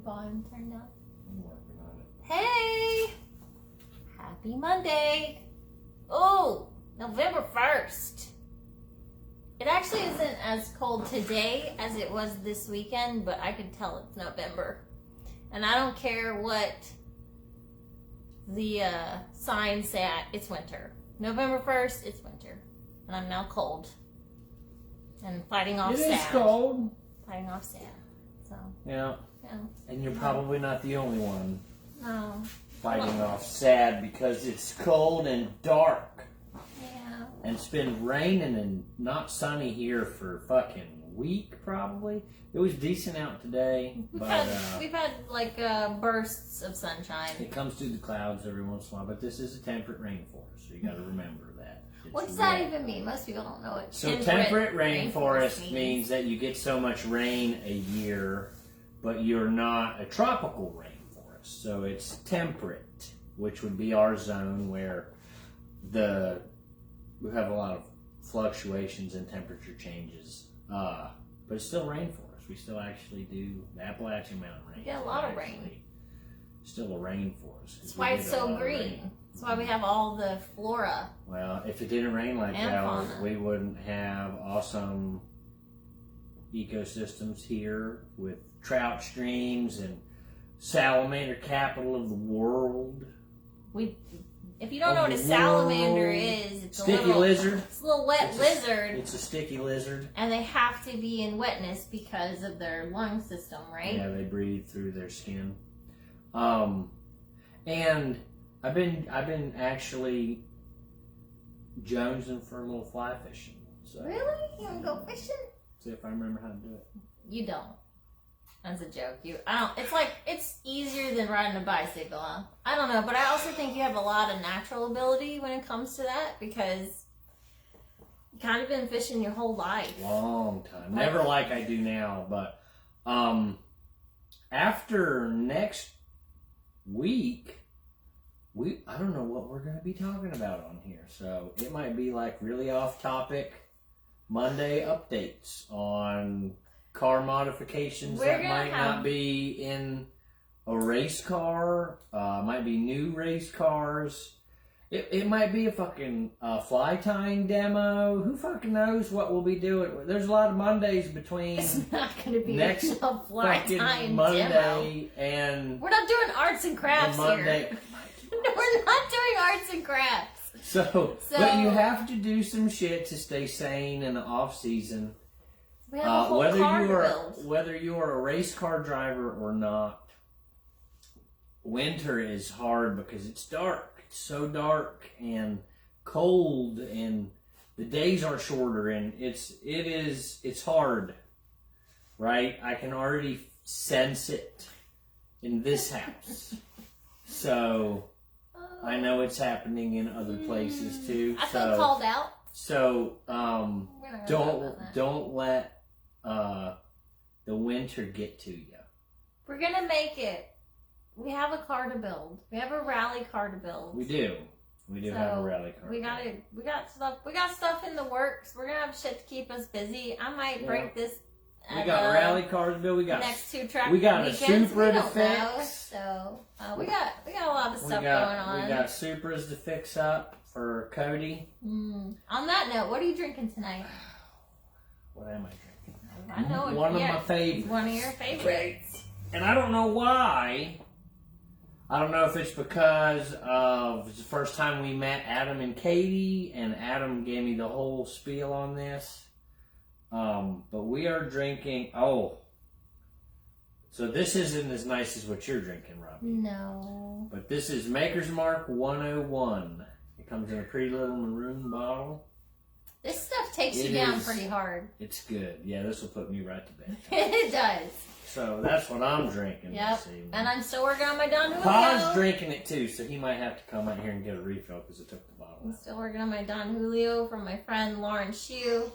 volume turned down? I'm working on it. Hey! Happy Monday! Oh, November 1st. It actually isn't as cold today as it was this weekend, but I can tell it's November. And I don't care what the signs say, it's winter. November 1st, it's winter. And I'm now cold. And fighting off sad. It is cold. Fighting off sad. So, Yeah. yeah. And you're probably not the only one No. fighting off sad because it's cold and dark. Yeah. And it's been raining and not sunny here for fucking a week, probably. It was decent out today, but We've had like bursts of sunshine. it comes through the clouds every once in a while. But this is a temperate rainforest, so you got to remember that. It's What does that wet. even mean? Most people don't know it. So temperate rainforest means that you get so much rain a year, but you're not a tropical rainforest. So it's temperate, which would be our zone where we have a lot of fluctuations in temperature changes. But it's still rainforest. We still actually do the Appalachian Mountain Range. We get a lot of rain. Still a rainforest. That's why it's so green. That's why we have all the flora. Well, if it didn't rain like And that, fauna. we wouldn't have awesome ecosystems here with trout streams and salamander capital of the world. If you don't know what a salamander is, it's Sticky a little lizard. It's a little wet lizard, It's a sticky lizard. and they have to be in wetness because of their lung system, right? Yeah, they breathe through their skin. And I've been actually jonesing for a little fly fishing. So Really? You want to go fishing? see if I remember how to do it. You don't. That's a joke. It's easier than riding a bicycle. Huh? I don't know, but I also think you have a lot of natural ability when it comes to that because you kind of been fishing your whole life. Long time. Never like I do now, but after next week, I don't know what we're going to be talking about on here. So it might be like really off topic Monday updates on car modifications that might not be in a race car. Might be new race cars. It might be a fucking fly tying demo. Who fucking knows what we'll be doing? There's a lot of Mondays between It's not going to be next a fly fucking tying Monday demo. and We're not doing arts and crafts the Monday. here. No, we're not doing arts and crafts. So, but you have to do some shit to stay sane in the off season. We have a whole car to build. Whether you are a race car driver or not, winter is hard because it's dark. It's so dark and cold, and the days are shorter, and it's hard, right? I can already sense it in this house. So I know it's happening in other places too. I feel called out. So don't let the winter get to you. We're gonna make it. We have a car to build. We have a rally car to build. We do have a rally car. We got stuff in the works. We're gonna have shit to keep us busy. I might break this. We got rally cars to build. We got next 2 track. We got weekends. a Supra We to don't know. fix. So we got a lot of stuff going on. We got Supras to fix up for Cody. On that note, what are you drinking tonight? What am I drinking? I know One of my favorites. One of your favorites. And I don't know why. I don't know if it's because of the first time we met Adam and Katie, and Adam gave me the whole spiel on this. But we are drinking. Oh, so this isn't as nice as what you're drinking, Robbie. No. But this is Maker's Mark 101. It comes in a pretty little maroon bottle. This stuff takes you down pretty hard. It's good. Yeah, this will put me right to bed. It does. So that's what I'm drinking this evening. And I'm still working on my Don Julio. Pa's drinking it too, so he might have to come out here and get a refill because it took the bottle. I'm still working on my Don Julio from my friend Lauren Shue.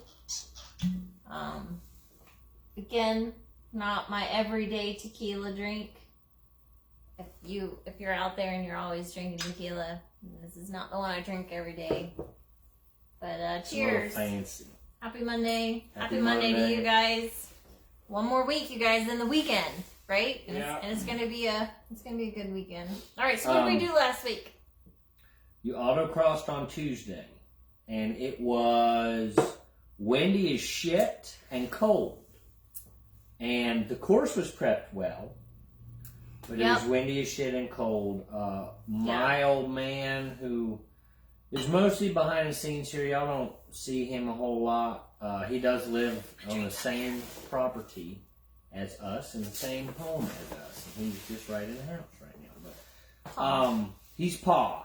Again, not my everyday tequila drink. If you're out there and you're always drinking tequila, this is not the one I drink every day. But cheers. A little fancy. Happy Monday. Happy Monday to you guys. One more week, you guys, then the weekend. right? And, Yeah. it's gonna be a good weekend. All right, so what did we do last week? You autocrossed on Tuesday, and it was windy as shit and cold. And the course was prepped well, but it was windy as shit and cold. My old man, who is mostly behind the scenes here, y'all don't see him a whole lot. He does live on the same property as us, in the same home as us. And he's just right in the house right now. But he's Pa.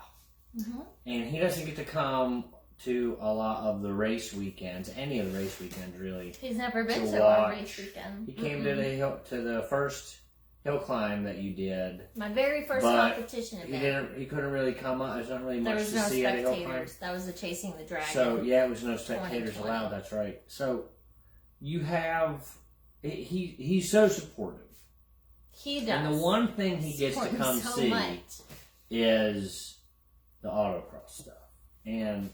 Mm-hmm. And he doesn't get to come to a lot of the race weekends, any of the race weekends really. He's never been to a race weekend. He came to the first hill climb that you did. My very first competition event. He couldn't really come up. There's not really much to no see at a hill climb. spectators. That was the Chasing the Dragon. So yeah, it was no spectators allowed. That's right. So you have he's so supportive. He does. And the one thing he gets to come see is the autocross stuff. And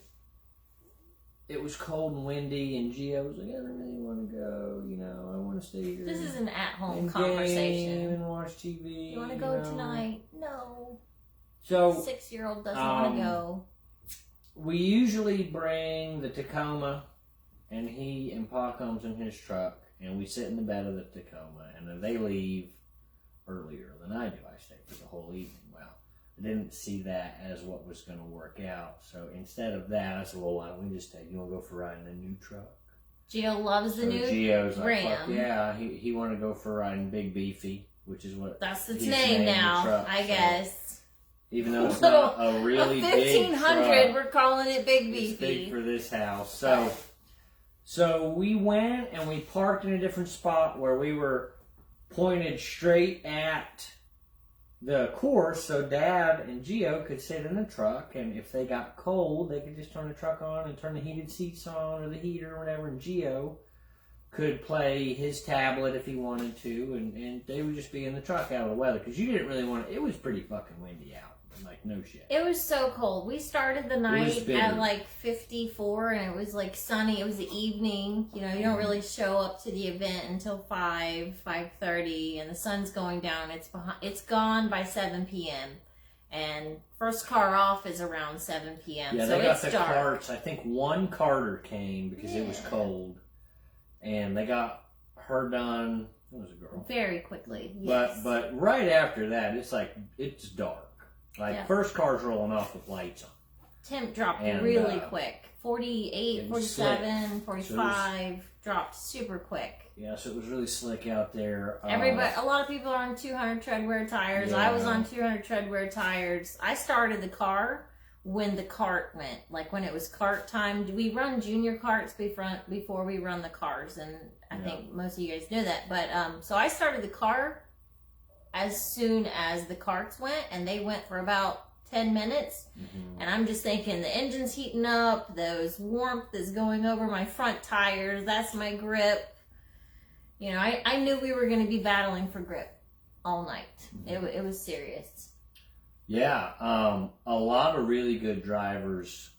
it was cold and windy, and Gio was like, I don't really want to go, I want to stay here. This is an at-home and conversation. Game and watch TV. You want to go tonight? No. So 6-year-old doesn't want to go. We usually bring the Tacoma, and he and Pa comes in his truck, and we sit in the bed of the Tacoma, and then they leave earlier than I do. I stay for the whole evening. Well, I didn't see that as what was going to work out. So instead of that, I said, well, why don't we just take, you want to go for a ride in a new truck? Gio loves the new Gio's like, Ram. fuck yeah. He wanted to go for a ride in Big Beefy, which is what that's its name now, truck, I guess. Even though it's not a really big 1500, we're calling it Big Beefy. It's big for this house. So we went and we parked in a different spot where we were pointed straight at the course, so Dad and Gio could sit in the truck, and if they got cold, they could just turn the truck on and turn the heated seats on or the heater or whatever, and Gio could play his tablet if he wanted to, and they would just be in the truck out of the weather, because you didn't really want to, it was pretty fucking windy out. Like, no shit. It was so cold. We started the night at like 54, and it was like sunny. It was the evening. You don't really show up to the event until 5:30, and the sun's going down. It's gone by 7 p.m. And first car off is around 7 p.m. Yeah, so they got it's the dark. carts. I think one carter came because it was cold, and they got her done. It was a girl. Very quickly, yes. But right after that, it's dark. First car's rolling off with lights on. Temp dropped really quick. 48, 47, 45, dropped super quick. Yeah, so it was really slick out there. A lot of people are on 200 treadwear tires. I was on 200 treadwear tires. I started the car when the cart went. Like when it was cart time. We run junior carts before we run the cars. And I think most of you guys know that. But so I started the car as soon as the carts went, and they went for about 10 minutes. Mm-hmm. And I'm just thinking the engine's heating up, those warmth is going over my front tires, that's my grip. I knew we were going to be battling for grip all night. Mm-hmm. It was serious. Yeah, a lot of really good drivers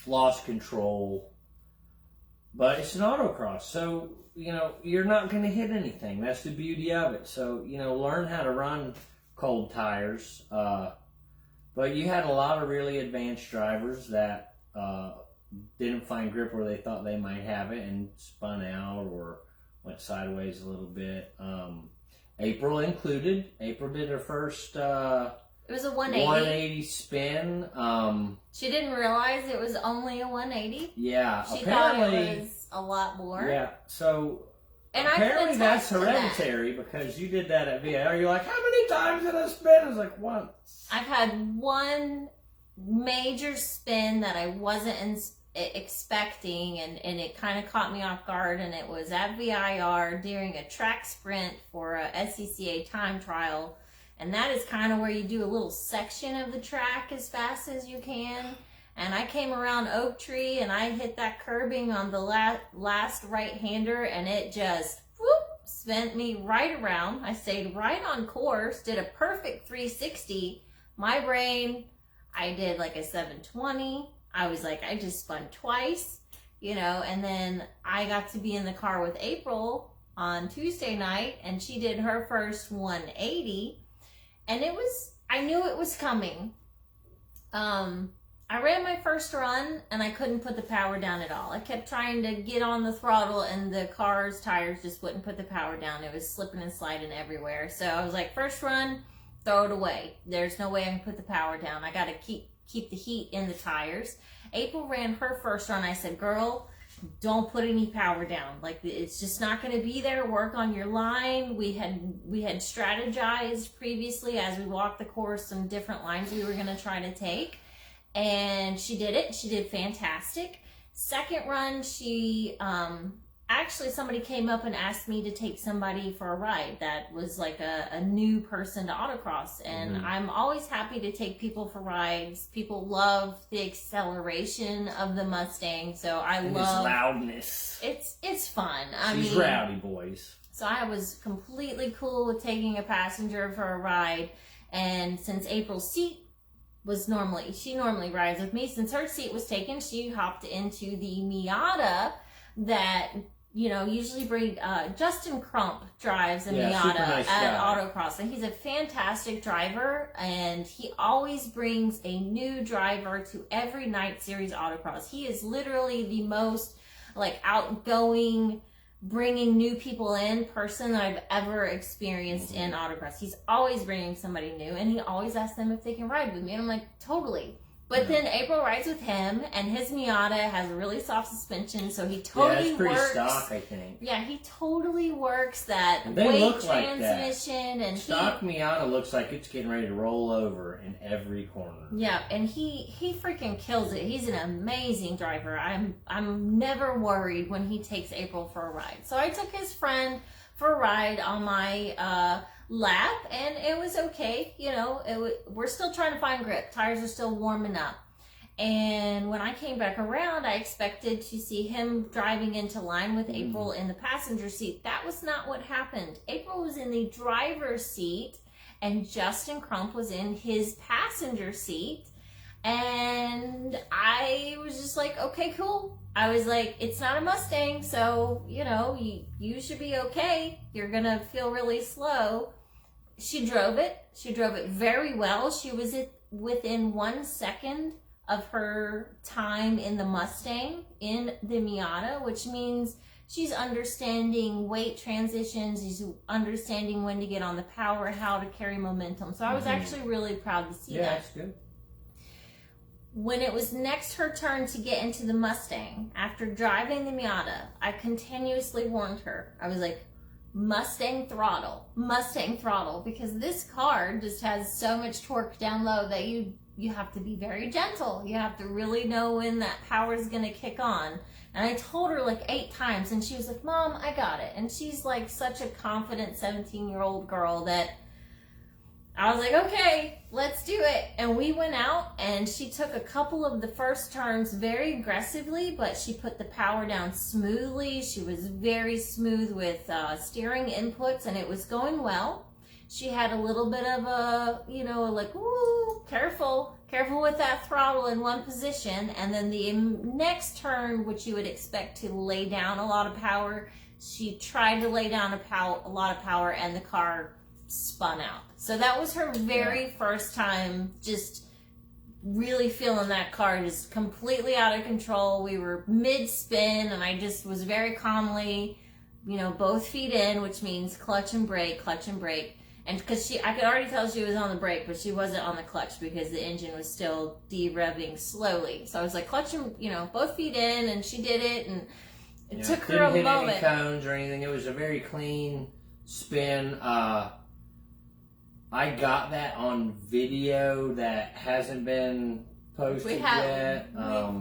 lost control, but it's an autocross, so you're not going to hit anything. That's the beauty of it. So, learn how to run cold tires. But you had a lot of really advanced drivers that didn't find grip where they thought they might have it and spun out or went sideways a little bit. April included. April did her first it was a 180. 180 spin. She didn't realize it was only a 180. Yeah. She thought it was a lot more. Yeah. So and apparently that's hereditary because you did that at VIR. You're like, how many times did I spin? I was like, once. I've had one major spin that I wasn't expecting, and it kind of caught me off guard, and it was at VIR during a track sprint for a SCCA time trial. And that is kind of where you do a little section of the track as fast as you can. And I came around Oak Tree and I hit that curbing on the last right-hander, and it just sent me right around. I stayed right on course, did a perfect 360. My brain, I did like a 720. I was like, I just spun twice, and then I got to be in the car with April on Tuesday night, and she did her first 180, and I knew it was coming. I ran my first run, and I couldn't put the power down at all. I kept trying to get on the throttle, and the car's tires just wouldn't put the power down. It was slipping and sliding everywhere. So I was like, first run, throw it away. There's no way I can put the power down. I got to keep the heat in the tires. April ran her first run. I said, girl, don't put any power down. Like, it's just not going to be there. Work on your line. We had strategized previously as we walked the course, some different lines we were going to try to take. And she did it. She did fantastic. Second run, she actually, somebody came up and asked me to take somebody for a ride that was like a new person to autocross. And I'm always happy to take people for rides. People love the acceleration of the Mustang. So I love its loudness. It's fun. She's rowdy, boys. So I was completely cool with taking a passenger for a ride. And since April's seat she normally rides with me. Since her seat was taken, she hopped into the Miata that, usually bring, Justin Crump drives a Miata nice at guy. Autocross. And he's a fantastic driver, and he always brings a new driver to every night series Autocross. He is literally the most, outgoing, bringing new people in person that I've ever experienced in Autocross. He's always bringing somebody new, and he always asks them if they can ride with me, and I'm like, totally. But then April rides with him, and his Miata has a really soft suspension, so he totally it's pretty works. stock, I think. Yeah, he totally works that They weight look like transmission, and stock Miata looks like it's getting ready to roll over in every corner. Yeah, and he freaking kills it. He's an amazing driver. I'm never worried when he takes April for a ride. So I took his friend for a ride on my lap, and it was okay. We're still trying to find grip. Tires are still warming up. And when I came back around, I expected to see him driving into line with April in the passenger seat. That was not what happened. April was in the driver's seat, and Justin Crump was in his passenger seat. And I was just like, okay, cool. I was like, it's not a Mustang, so, you should be okay. You're going to feel really slow. She drove it. She drove it very well. She was within 1 second of her time in the Mustang in the Miata, which means she's understanding weight transitions. She's understanding when to get on the power, how to carry momentum. So I was actually really proud to see that. Yeah, that's good. When it was next her turn to get into the Mustang, after driving the Miata, I continuously warned her. I was like, Mustang throttle, because this car just has so much torque down low that you have to be very gentle. You have to really know when that power is going to kick on. And I told her 8 times, and she was like, Mom, I got it. And she's such a confident 17-year-old girl that I was like, okay, let's do it. And we went out, and she took a couple of the first turns very aggressively, but she put the power down smoothly. She was very smooth with steering inputs, and it was going well. She had a little bit of a, ooh, careful with that throttle in one position. And then the next turn, which you would expect to lay down a lot of power, she tried to lay down a lot of power, and the car spun out. So that was her very first time just really feeling that car just completely out of control. We were mid-spin, and I just was very calmly, both feet in, which means clutch and brake. And because I could already tell she was on the brake, but she wasn't on the clutch because the engine was still de-revving slowly. So I was like, clutch and, both feet in, and she did it, and it took her a moment. Didn't hit any cones or anything. It was a very clean spin. I got that on video that hasn't been posted yet.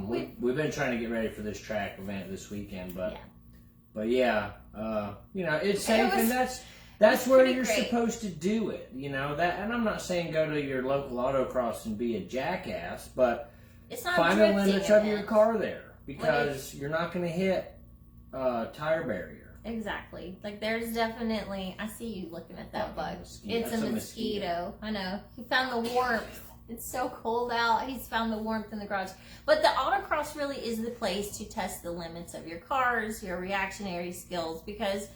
We've been trying to get ready for this track event this weekend, but it's safe, and that's where you're supposed to do it. And I'm not saying go to your local autocross and be a jackass, but it's not find the limits of your car there, because you're not going to hit tire barrier. Exactly. There's definitely, I see you looking at that bug. It's a mosquito. I know. He found the warmth. It's so cold out. He's found the warmth in the garage. But the autocross really is the place to test the limits of your cars, your reactionary skills, because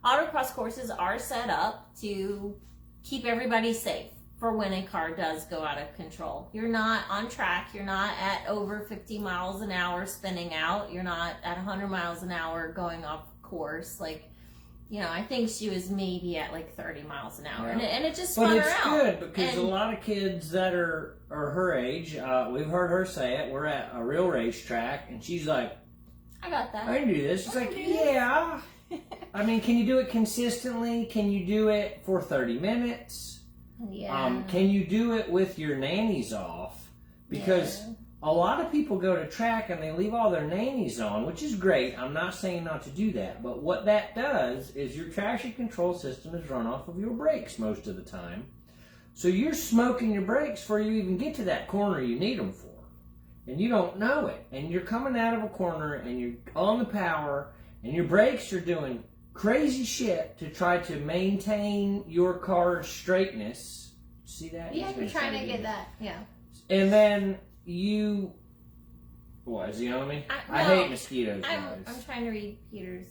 autocross courses are set up to keep everybody safe for when a car does go out of control. You're not on track. You're not at over 50 miles an hour spinning out. You're not at 100 miles an hour going off course. Like, you know, I think she was maybe at like 30 miles an hour. Yeah. And it just spun her out. But it's good because a lot of kids that are her age, we've heard her say it, we're at a real racetrack, and she's like, I got that. I can do this. She's like, yeah. I mean, can you do it consistently? Can you do it for 30 minutes? Yeah. Can you do it with your nannies off? Because a lot of people go to track and they leave all their nannies on, which is great. I'm not saying not to do that. But what that does is your traction control system is run off of your brakes most of the time. So you're smoking your brakes before you even get to that corner you need them for. And you don't know it. And you're coming out of a corner and you're on the power and your brakes are doing crazy shit to try to maintain your car's straightness. See that? Yeah, you're trying to get that. Yeah. And then you... What, is he on me? I hate mosquitoes. I'm trying to read Peter's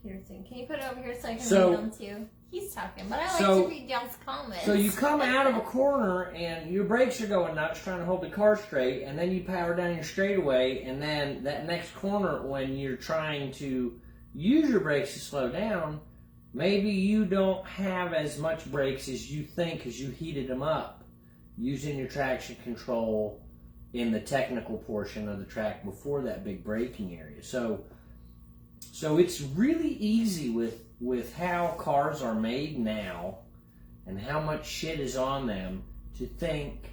thing. Can you put it over here so I can read them too? He's talking, but I like to read y'all's comments. So you come out of a corner and your brakes are going nuts trying to hold the car straight, and then you power down your straightaway, and then that next corner when you're trying to use your brakes to slow down, maybe you don't have as much brakes as you think because you heated them up using your traction control in the technical portion of the track before that big braking area. So it's really easy with how cars are made now and how much shit is on them to think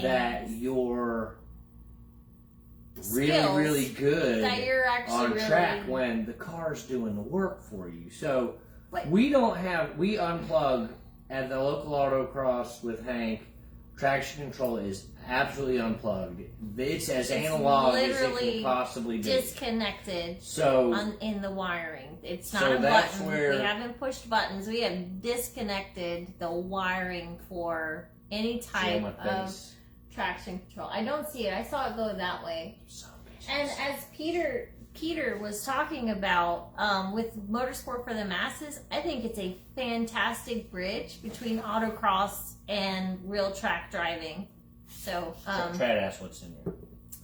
that you're really good that you're actually on track when the car's doing the work for you. So we unplug at the local autocross with Hank. Traction control is absolutely unplugged. It's as analog as it can possibly be. Disconnected in the wiring. It's not a button. We haven't pushed buttons. We have disconnected the wiring for any type of traction control. I don't see it. I saw it go that way. And as Peter was talking about with Motorsport for the Masses, I think it's a fantastic bridge between autocross and real track driving. So try to ask what's in here.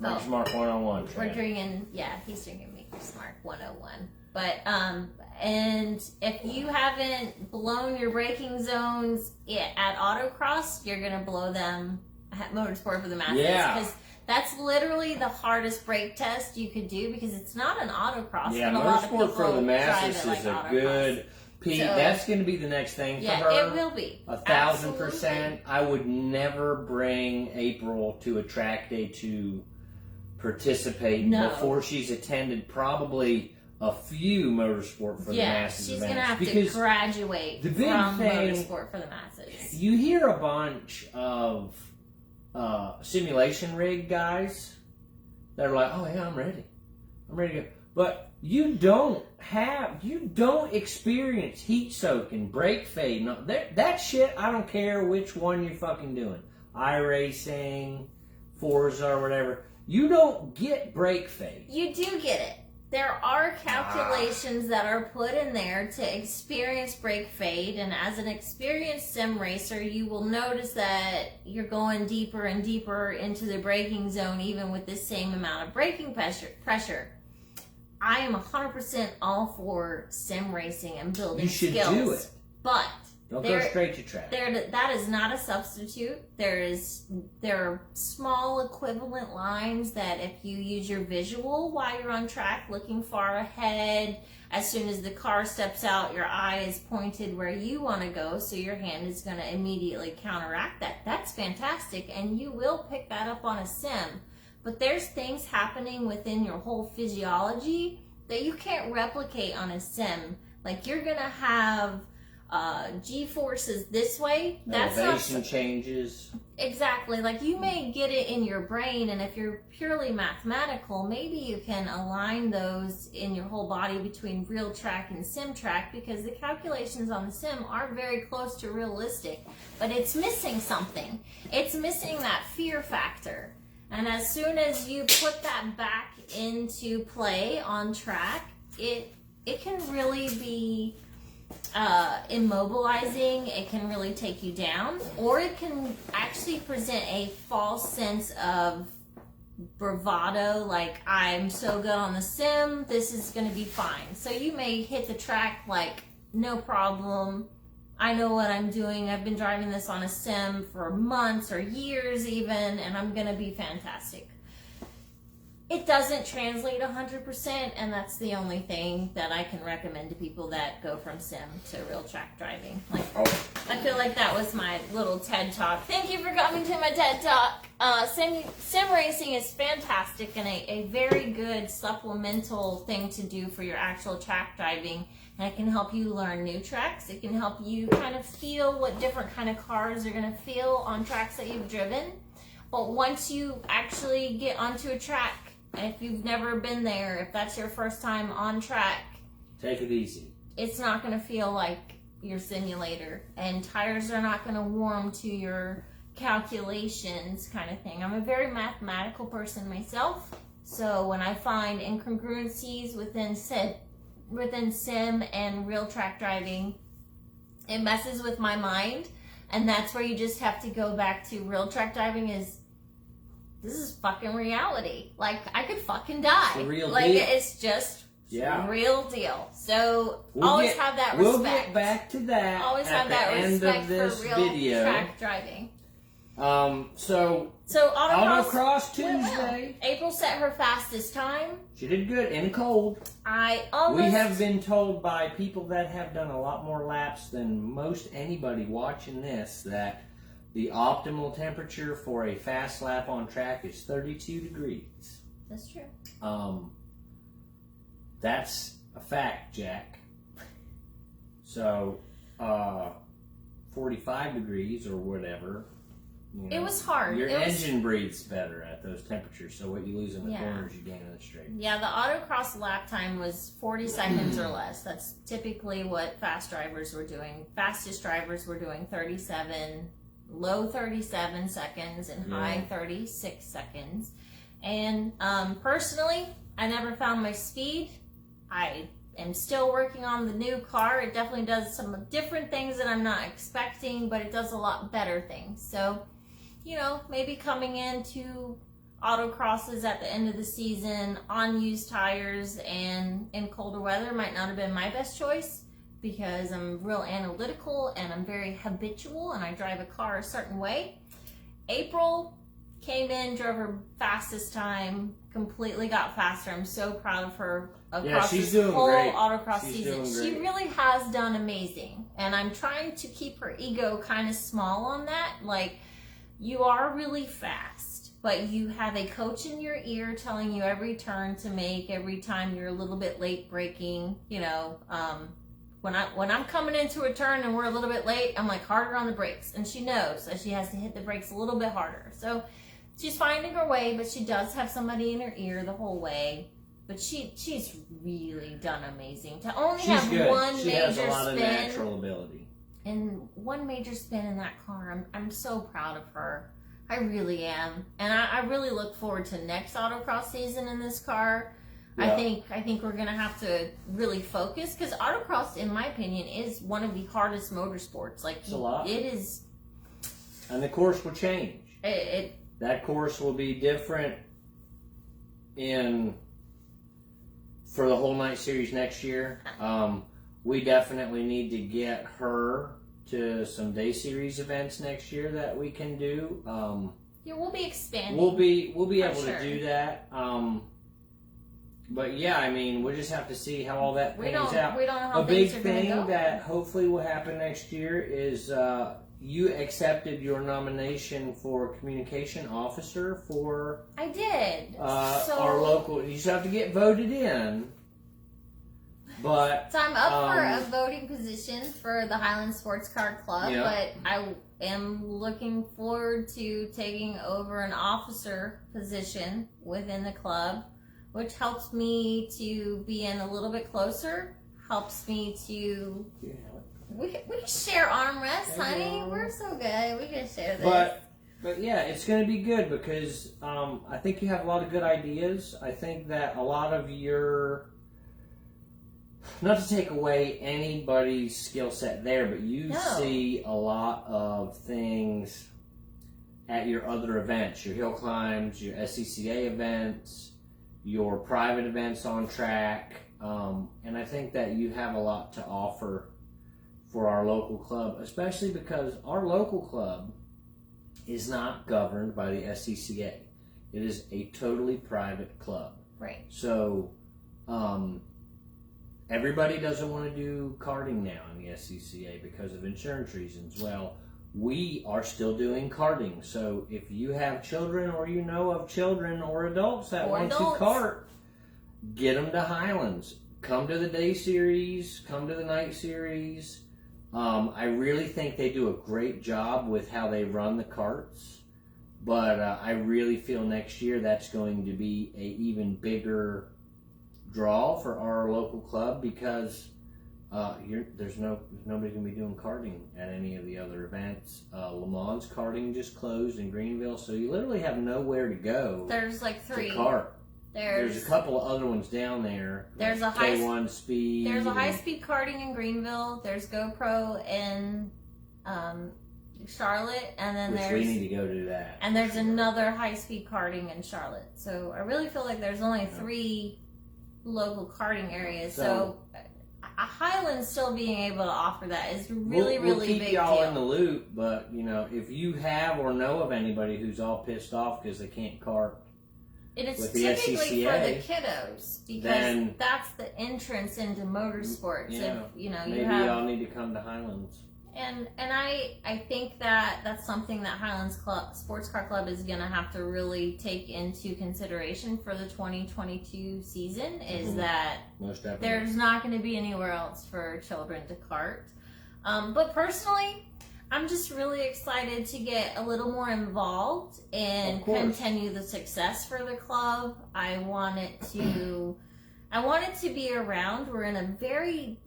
Maker's Mark 101. We're drinking, he's drinking Maker's Mark 101. But and if you haven't blown your braking zones at autocross, you're gonna blow them at Motorsport for the Masses. Yeah. That's literally the hardest brake test you could do because it's not an autocross. Yeah, but a lot of Motorsport for the Masses is like a good... Pete, that's going to be the next thing for her. Yeah, it will be. 1,000%. I would never bring April to a track day to participate before she's attended probably a few Motorsport for the Masses she's events. Going to have to graduate from Motorsport for the Masses. You hear a bunch of simulation rig guys that are like, oh yeah, I'm ready to go. But you don't experience heat soaking, brake fade. No, that shit, I don't care which one you're fucking doing. iRacing, Forza, or whatever. You don't get brake fade. You do get it. There are calculations that are put in there to experience brake fade, and as an experienced sim racer, you will notice that you're going deeper and deeper into the braking zone even with the same amount of braking pressure. I am 100% all for sim racing and building skills. You should do it. But don't go straight to track. That is not a substitute. There are small equivalent lines that if you use your visual while you're on track, looking far ahead, as soon as the car steps out, your eye is pointed where you want to go, so your hand is going to immediately counteract that. That's fantastic, and you will pick that up on a sim. But there's things happening within your whole physiology that you can't replicate on a sim. Like you're going to have G-forces this way. That's elevation changes. Exactly. Like you may get it in your brain, and if you're purely mathematical, maybe you can align those in your whole body between real track and sim track, because the calculations on the sim are very close to realistic. But it's missing something. It's missing that fear factor. And as soon as you put that back into play on track, it can really be immobilizing. It can really take you down, or it can actually present a false sense of bravado, like I'm so good on the sim, this is going to be fine. So you may hit the track like no problem. I know what I'm doing. I've been driving this on a sim for months or years even, and I'm going to be fantastic. It doesn't translate 100%, and that's the only thing that I can recommend to people that go from sim to real track driving. Like, I feel like that was my little TED Talk. Thank you for coming to my TED Talk. Sim racing is fantastic and a very good supplemental thing to do for your actual track driving. And it can help you learn new tracks. It can help you kind of feel what different kind of cars are going to feel on tracks that you've driven. But once you actually get onto a track, and if you've never been there, if that's your first time on track, take it easy. It's not going to feel like your simulator, and tires are not going to warm to your calculations kind of thing. I'm a very mathematical person myself, so when I find incongruencies within sim and real track driving, it messes with my mind, and that's where you just have to go back to real track driving is, this is fucking reality. Like, I could fucking die. It's the real like, deal. it's just real deal. So, always have that respect. We'll get back to that always at have that the end respect of this for real video. track driving. So Autocross Tuesday. April set her fastest time. She did good in the cold. We have been told by people that have done a lot more laps than most anybody watching this that the optimal temperature for a fast lap on track is 32 degrees. That's true. That's a fact, Jack. So, 45 degrees or whatever. You know, it was hard. Your engine breathes better at those temperatures, so what you lose in the corners, you gain in the straight. Yeah, the autocross lap time was 40 seconds or less. That's typically what fast drivers were doing. Fastest drivers were doing 37, low 37 seconds and high 36 seconds. And personally, I never found my speed. I am still working on the new car. It definitely does some different things that I'm not expecting, but it does a lot better things. So, you know, maybe coming into autocrosses at the end of the season on used tires and in colder weather might not have been my best choice, because I'm real analytical and I'm very habitual and I drive a car a certain way. April came in, drove her fastest time, completely got faster. I'm so proud of her across this whole autocross season. She really has done amazing. And I'm trying to keep her ego kind of small on that. Like, you are really fast, but you have a coach in your ear telling you every turn to make, every time you're a little bit late braking, you know, when I'm coming into a turn and we're a little bit late, I'm like, harder on the brakes. And she knows that she has to hit the brakes a little bit harder. So she's finding her way, but she does have somebody in her ear the whole way. But she's really done amazing. To only have one she major has a lot spin. Of natural ability. And one major spin in that car, I'm so proud of her. I really am. And I really look forward to next autocross season in this car. Yeah. I think we're going to have to really focus, because autocross, in my opinion, is one of the hardest motorsports. Like, it's a lot. It is. And the course will change. That course will be different for the whole night series next year. We definitely need to get her to some day series events next year that we can do. Yeah, we'll be expanding. We'll be able to do that. But yeah, I mean, we'll just have to see how all that pans out. We don't know how a big things are going to go. thing that hopefully will happen next year is you accepted your nomination for communication officer for. I did. Our local. You just have to get voted in. But so I'm up for a voting position for the Highlands Sports Car Club, but I am looking forward to taking over an officer position within the club, which helps me to be in a little bit closer, helps me to... We can share armrests, honey. We're so good. We can share this. But yeah, it's going to be good because I think you have a lot of good ideas. I think that a lot of your not to take away anybody's skill set there, but you No. see a lot of things at your other events, your hill climbs, your SCCA events, your private events on track, and I think that you have a lot to offer for our local club, especially because our local club is not governed by the SCCA. It is a totally private club. Right. So, everybody doesn't want to do karting now in the SCCA because of insurance reasons. Well, we are still doing karting. So if you have children or you know of children or adults that want to kart, get them to Highlands. Come to the day series, come to the night series. I really think they do a great job with how they run the karts. But I really feel next year that's going to be a even bigger draw for our local club because there's nobody going to be doing karting at any of the other events. Le Mans karting just closed in Greenville, so you literally have nowhere to go. There's like 3. To kart. There's a couple of other ones down there. There's like a high K1 Speed. There's a high-speed karting in Greenville. There's GoPro in Charlotte, and then we need to go do that. And there's another high-speed karting in Charlotte. So I really feel like there's only 3 local karting areas. So Highlands still being able to offer that is really, we'll really keep big y'all deal. in the loop, but if you have or know of anybody who's all pissed off because they can't kart, and it's with the typically SCCA, for the kiddos because that's the entrance into motorsports. Yeah, if maybe y'all need to come to Highlands. And I think that's something that Highlands Sports Car Club is going to have to really take into consideration for the 2022 season is that Most definitely. there's not going to be anywhere else for children to kart. But personally, I'm just really excited to get a little more involved and continue the success for the club. I want it to be around. We're in a very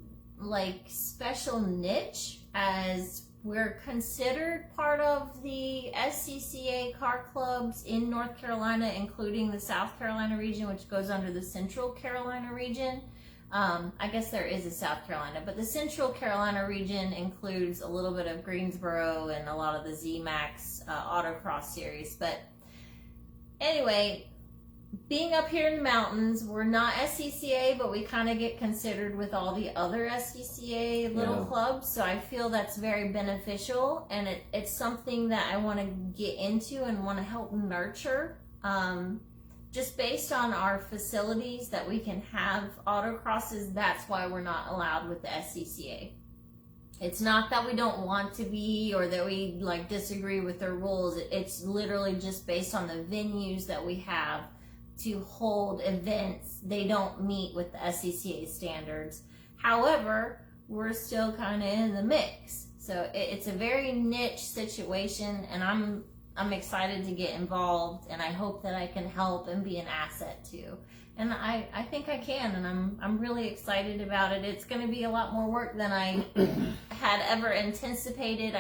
special niche as we're considered part of the SCCA car clubs in North Carolina, including the South Carolina region, which goes under the Central Carolina region. I guess there is a South Carolina, but the Central Carolina region includes a little bit of Greensboro and a lot of the Z-Max Autocross series. But anyway, being up here in the mountains, we're not SCCA, but we kind of get considered with all the other SCCA little clubs. So I feel that's very beneficial, and it's something that I want to get into and want to help nurture. Just based on our facilities that we can have autocrosses, that's why we're not allowed with the SCCA. It's not that we don't want to be or that we disagree with their rules. It's literally just based on the venues that we have to hold events. They don't meet with the SCCA standards. However, we're still kind of in the mix. So it's a very niche situation, and I'm excited to get involved, and I hope that I can help and be an asset too. And I think I can, and I'm really excited about it. It's going to be a lot more work than I had ever anticipated.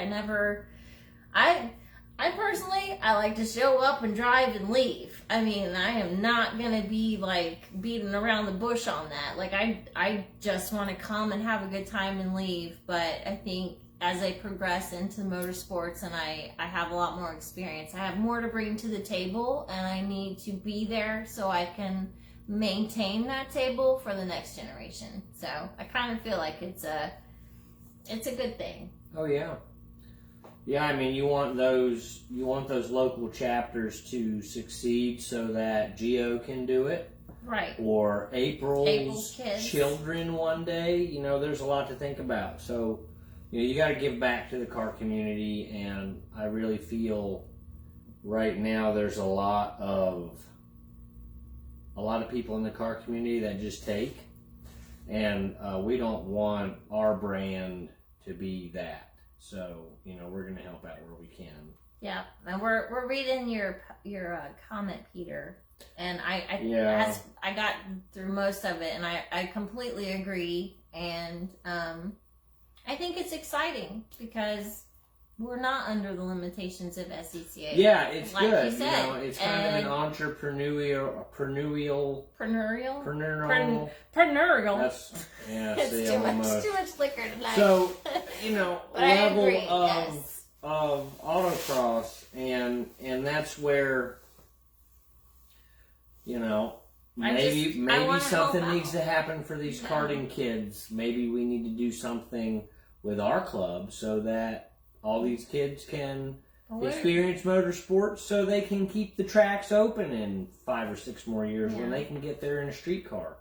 I personally, I like to show up and drive and leave. I mean, I am not going to be beating around the bush on that. I just want to come and have a good time and leave. But I think as I progress into motorsports and I have a lot more experience, I have more to bring to the table, and I need to be there so I can maintain that table for the next generation. So I kind of feel like it's a good thing. Oh yeah. Yeah, I mean, you want those local chapters to succeed so that Gio can do it. Right. Or April's kids. Children one day. There's a lot to think about. So, you got to give back to the car community, and I really feel right now there's a lot of people in the car community that just take, and we don't want our brand to be that. So, we're going to help out where we can. Yeah, and we're reading your comment, Peter, and I got through most of it, and I completely agree, and I think it's exciting because we're not under the limitations of SCCA. Yeah, it's like good. You said. It's kind of an entrepreneurial. That's It's see, too much liquor tonight. So, But I level agree, of autocross, and that's where, maybe something needs to happen for these karting kids. Maybe we need to do something with our club so that all these kids can experience motorsports, so they can keep the tracks open in 5 or 6 more years when they can get there in a street car.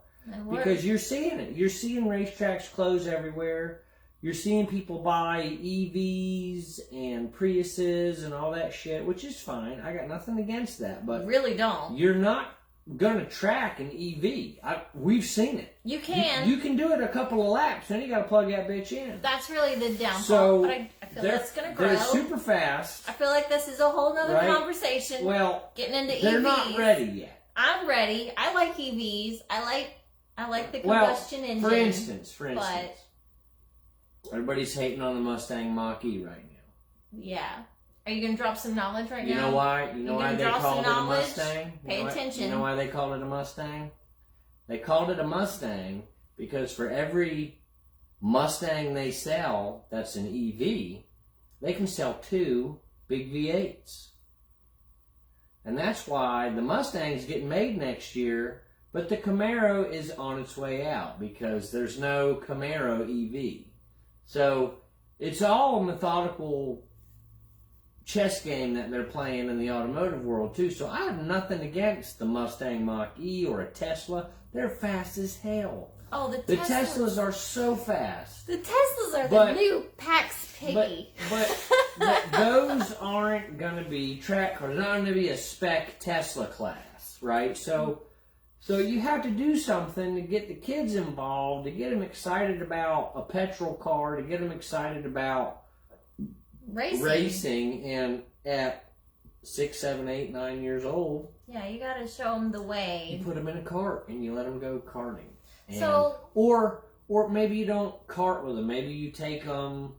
Because you're seeing it. You're seeing racetracks close everywhere. You're seeing people buy EVs and Priuses and all that shit, which is fine. I got nothing against that. But really don't. You're not going to track an EV. We've seen it. You can. You can do it a couple of laps, then you got to plug that bitch in. That's really the downfall. So but I feel that's going to grow. They're super fast. I feel like this is a whole nother conversation. Well, getting into they're EVs. not ready yet. I'm ready. I like EVs. I like the combustion engine. For instance, everybody's hating on the Mustang Mach-E right now. Yeah. Are you going to drop some knowledge right now? You know why? You know why they called it a Mustang? Pay attention. You know why they called it a Mustang? They called it a Mustang because for every Mustang they sell that's an EV, they can sell 2 big V8s. And that's why the Mustang's getting made next year, but the Camaro is on its way out because there's no Camaro EV. So it's all a methodical chess game that they're playing in the automotive world too. So I have nothing against the Mustang Mach-E or a Tesla. They're fast as hell. Oh, the Teslas are so fast. The Teslas are the new Pax Piggy. But those aren't going to be track cars. They're not going to be a spec Tesla class, right? So you have to do something to get the kids involved, to get them excited about a petrol car, to get them excited about racing, and at 6, 7, 8, 9 years old. Yeah, you got to show them the way. You put them in a cart and you let them go karting. And, so, or maybe you don't kart with them. Maybe you take them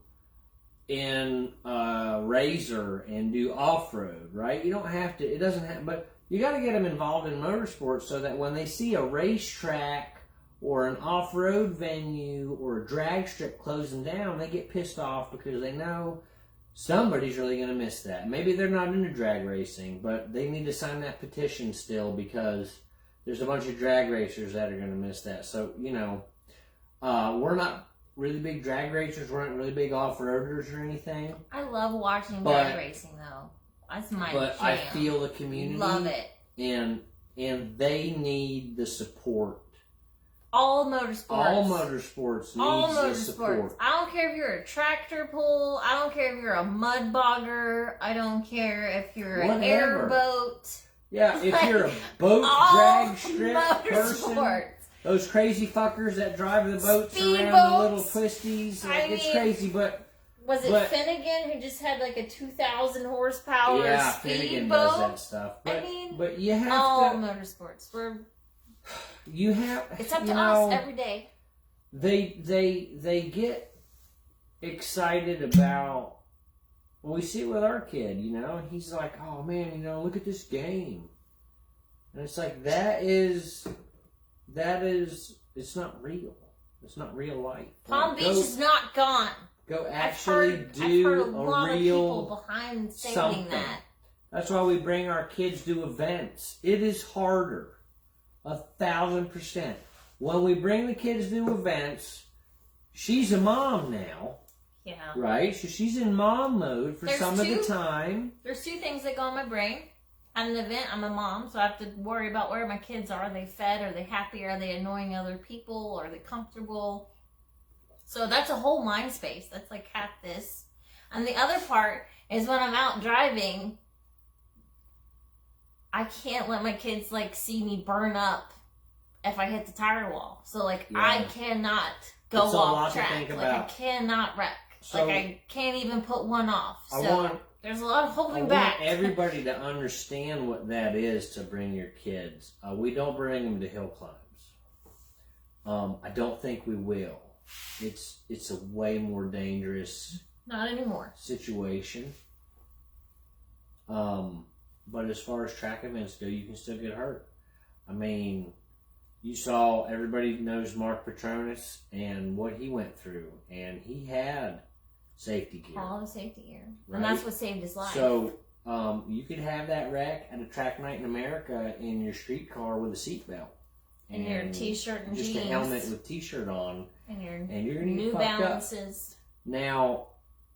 in a Razor and do off-road, right? You don't have to. It doesn't have, but you got to get them involved in motorsports so that when they see a racetrack or an off-road venue or a drag strip closing down, they get pissed off because they know somebody's really going to miss that. Maybe they're not into drag racing, but they need to sign that petition still because there's a bunch of drag racers that are going to miss that. So, we're not really big drag racers. We're not really big off-roaders or anything. I love watching drag racing, though. That's my jam. I feel the community. Love it. And they need the support. All motorsports. All motorsports needs the support. I don't care if you're a tractor pull. I don't care if you're a mud bogger. I don't care if you're an airboat. Yeah, if you're a boat drag strip person. Those crazy fuckers that drive the boats around the little twisties. It's crazy, but... Was it Finnegan who just had like a 2,000 horsepower Finnegan speedboat? does that stuff. But you have all motorsports. It's up to us every day. They get excited about. Well, we see it with our kid. He's like, "Oh man, look at this game," and it's like that is. It's not real. It's not real life. Palm Beach is not gone. Go actually do I've heard a lot of people real behind saying something. that. That's why we bring our kids to events. It is harder, 1,000%. When we bring the kids to events, she's a mom now. Yeah. Right? So she's in mom mode for some of the time. There's 2 things that go in my brain. At an event, I'm a mom, so I have to worry about where my kids are. Are they fed? Are they happy? Are they annoying other people? Are they comfortable? So that's a whole mind space. That's like half this. And the other part is when I'm out driving, I can't let my kids see me burn up if I hit the tire wall. So I cannot go off track. I cannot wreck. So, I can't even put one off. So there's a lot of holding back. I want everybody to understand what that is to bring your kids. We don't bring them to hill climbs. I don't think we will. It's a way more dangerous Not anymore. situation. But as far as track events go, you can still get hurt. I mean, you saw, everybody knows Mark Petronas and what he went through, and he had safety gear. All the safety gear. Right? And that's what saved his life. So, you could have that wreck at a track night in America in your street car with a seatbelt. And your t-shirt and just jeans. a helmet with t-shirt on. And your you're gonna New get fucked Balances. up. Now,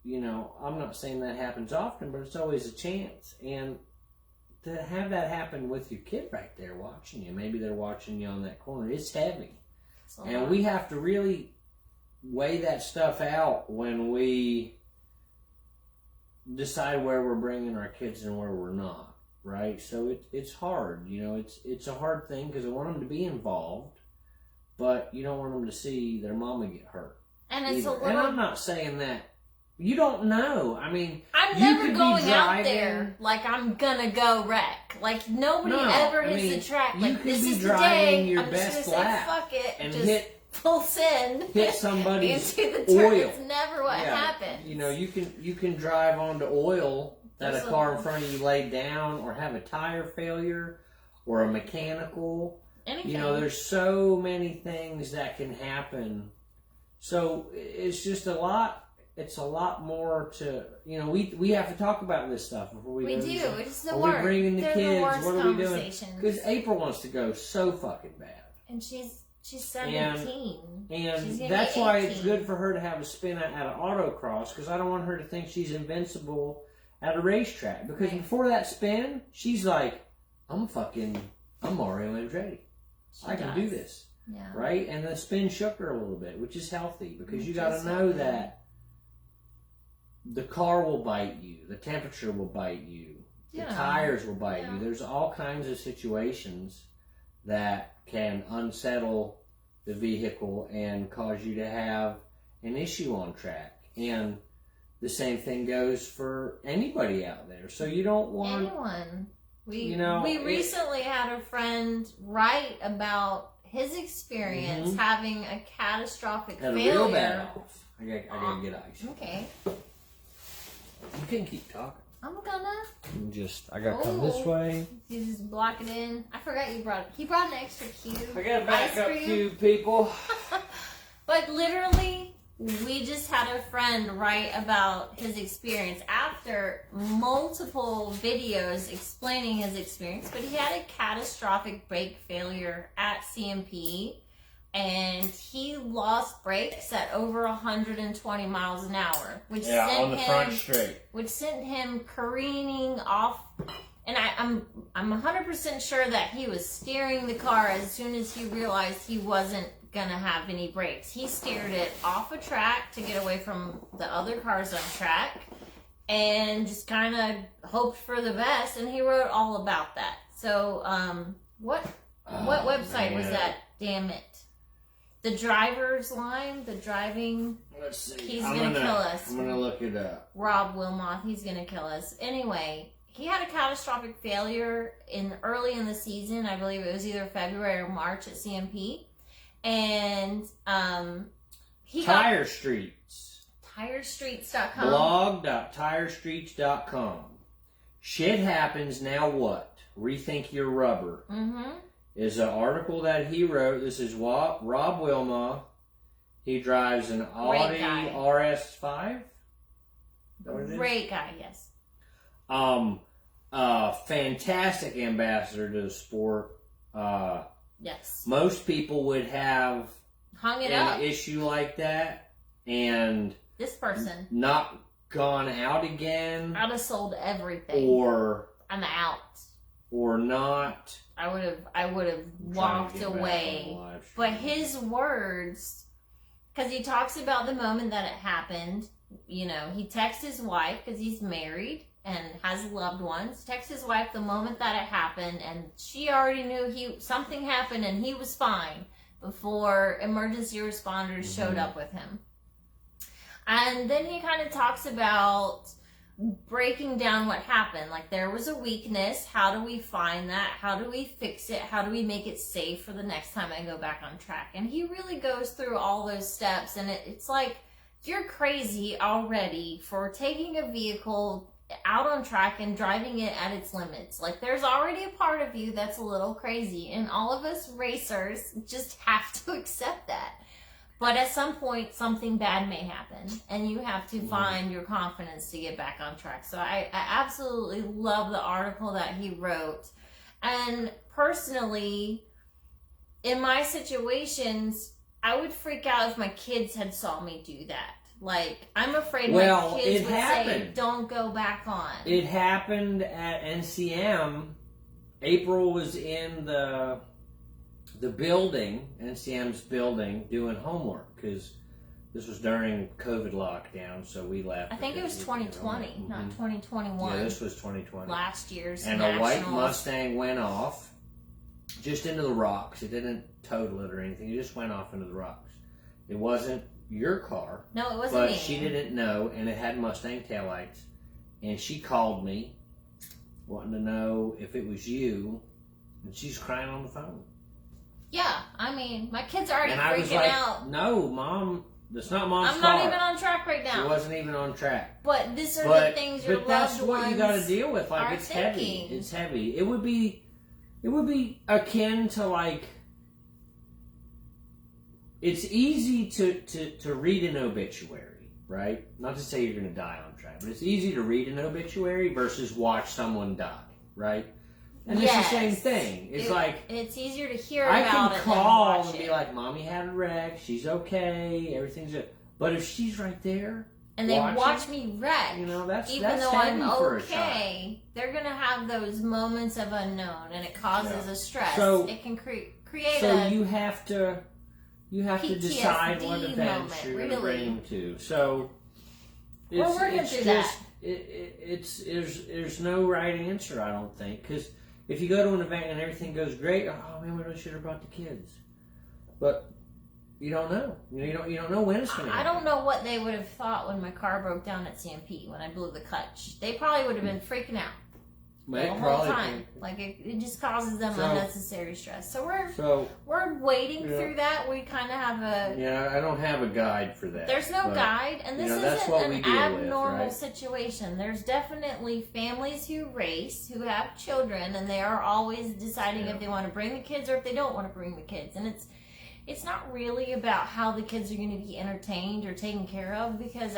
I'm not saying that happens often, but it's always a chance. And to have that happen with your kid right there watching you, maybe they're watching you on that corner, it's heavy. And we have to really weigh that stuff out when we decide where we're bringing our kids and where we're not, right? So it's hard, it's a hard thing because I want them to be involved, but you don't want them to see their mama get hurt. And it's either. a little... And I'm not saying that. You don't know. I mean, I'm never going out there like I'm gonna go wreck. Like nobody ever hits the track. Like this is the day. Your I'm best just gonna say lap fuck it and just hit full send. Hit somebody's into the turn. oil. It's never what happens. You can drive onto oil that a car in front of you laid down, or have a tire failure, or a mechanical. Anything. There's so many things that can happen. So it's just a lot. It's a lot more to, we have to talk about this stuff before we do. It's the worst. worst. Are we bringing the kids? What are we doing? Because April wants to go so fucking bad. And she's 17. And that's why it's good for her to have a spin at an autocross, because I don't want her to think she's invincible at a racetrack. Because before that spin, she's like, I'm Mario Andretti. I can do this. Yeah. Right? And the spin shook her a little bit, which is healthy, because you got to know that the car will bite you, the temperature will bite you, the tires will bite you. There's all kinds of situations that can unsettle the vehicle and cause you to have an issue on track. And the same thing goes for anybody out there. So you don't want anyone. We recently had a friend write about his experience having a catastrophic failure. Real bad off. I gotta get ice. Okay. You can keep talking. I'm gonna. I gotta come this way. You just block it in. I forgot he brought an extra cube. I got a backup cube, people. But literally, we just had a friend write about his experience after multiple videos explaining his experience. But he had a catastrophic brake failure at CMP. And he lost brakes at over 120 miles an hour, which sent him careening off. And I'm 100% sure that he was steering the car as soon as he realized he wasn't gonna have any brakes. He steered it off a track to get away from the other cars on track, and just kind of hoped for the best. And he wrote all about that. So, what website was that? Damn it. The driver's line, the driving. Let's see. He's gonna kill us. I'm gonna look it up. Rob Wilmoth, he's gonna kill us. Anyway, he had a catastrophic failure early in the season. I believe it was either February or March at CMP, and Tire Streets. Tirestreets.com. Blog.tirestreets.com. Shit happens, now what? Rethink your rubber. Is an article that he wrote. This is Rob Wilma. He drives an Audi RS5. Great guy, yes. Fantastic ambassador to the sport. Yes. Most people would have hung it up. An issue like that, and this person not gone out again. I'd have sold everything. Or I'm out. Or not. I would have walked away. But his words, because he talks about the moment that it happened. You know, he texts his wife because he's married and has loved ones. Texts his wife the moment that it happened, and she already knew something happened and he was fine before emergency responders showed up with him. And then he kind of talks about breaking down what happened. Like, there was a weakness. How do we find that? How do we fix it? How do we make it safe for the next time I go back on track? And he really goes through all those steps, and it's like you're crazy already for taking a vehicle out on track and driving it at its limits. Like, there's already a part of you that's a little crazy, and all of us racers just have to accept that. But at some point, something bad may happen, and you have to find your confidence to get back on track. So I absolutely love the article that he wrote. And personally, in my situations, I would freak out if my kids had saw me do that. Like, I'm afraid my kids would say, don't go back on. It happened at NCM. April was in the building, NCM's building, doing homework, because this was during COVID lockdown, so we left. I think it was 2020, not 2021. Yeah, this was 2020. Last year's And Nationals. a white Mustang went off just into the rocks. It didn't total it or anything. It just went off into the rocks. It wasn't your car. No, it wasn't me. But she didn't know, and it had Mustang taillights. And she called me, wanting to know if it was you, and she's crying on the phone. Yeah, I mean, my kids are already and I was freaking like, out. No, Mom, that's not Mom's I'm car. not even on track right now. She wasn't even on track. But these are the things your loved ones But that's what you got to deal with. Like, it's thinking. heavy. It's heavy. It would be akin to, like, it's easy to read an obituary, right? Not to say you're going to die on track, but it's easy to read an obituary versus watch someone die, right? And it's the same thing. It's like, it's easier to hear I about can it call than watch and be it. like, Mommy had a wreck, she's okay, everything's good. But if she's right there, and they watch me wreck, you know, that's even though heavy I'm for a okay, they're gonna have those moments of unknown, and it causes a stress. So, it can create so a you have to decide what PTSD events moment, you're going to really. bring them to. So We're working through that. There's no right answer, I don't think, because if you go to an event and everything goes great, oh man, we really should have brought the kids. But you don't know. You don't know when it's going to happen. I don't know what they would have thought when my car broke down at CMP when I blew the clutch. They probably would have been freaking out the whole time. Like, it just causes them unnecessary stress. So we're wading through that. We kind of have a... Yeah, I don't have a guide for that. There's no guide, and this that's what we isn't deal an with, abnormal right? situation. There's definitely families who race, who have children, and they are always deciding if they want to bring the kids or if they don't want to bring the kids. And it's not really about how the kids are going to be entertained or taken care of, because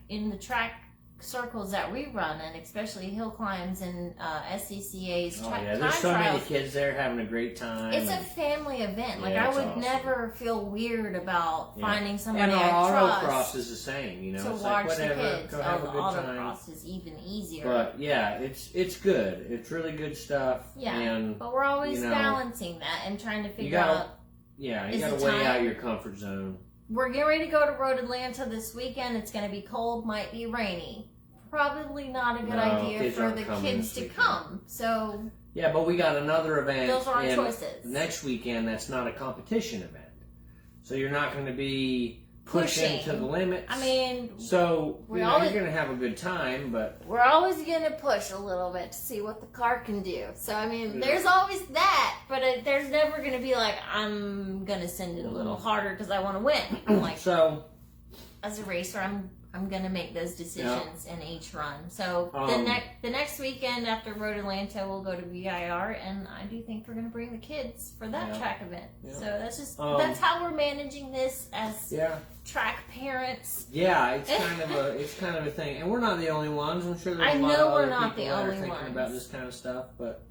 in the track circles that we run, and especially hill climbs and SCCA's there's so many kids there having a great time. It's a family event. Like, I would never feel weird about finding somebody and I trust. Autocross is the same, you know. To it's watch like, whatever, the kids. go have a the good Autocross time. is even easier. But yeah, it's good. It's really good stuff. Yeah, and, but we're always balancing that and trying to figure out. Yeah, you got to weigh out your comfort zone. We're getting ready to go to Road Atlanta this weekend. It's going to be cold, might be rainy. Probably not a good idea for the kids to come. So yeah, but we got another event. Those are our choices. Next weekend, that's not a competition event, so you're not going to be pushing to the limits. I mean, so you're going to have a good time, but we're always going to push a little bit to see what the car can do. So I mean, there's always that, but there's never going to be like, I'm going to send it a little harder because I want to win. Like, so as a racer, I'm gonna make those decisions in each run. So the next weekend after Road Atlanta, we'll go to VIR, and I do think we're gonna bring the kids for that track event. So that's just that's how we're managing this as track parents. Yeah, it's kind of a thing, and we're not the only ones. I'm sure there's a lot of other people that are thinking about this kind of stuff, but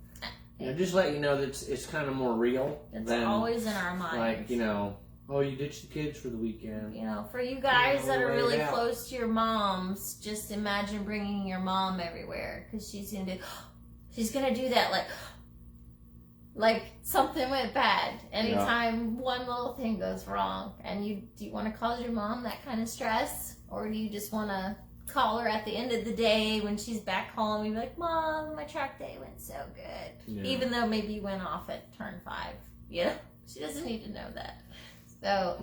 just let you know that it's kind of more real. It's always in our minds. Like, oh, you ditched the kids for the weekend. For you guys that are really close to your moms, just imagine bringing your mom everywhere, because she's gonna do that like something went bad anytime one little thing goes wrong. And do you want to cause your mom that kind of stress, or do you just want to call her at the end of the day when she's back home and be like, Mom, my track day went so good, even though maybe you went off at turn 5? She doesn't need to know that. So,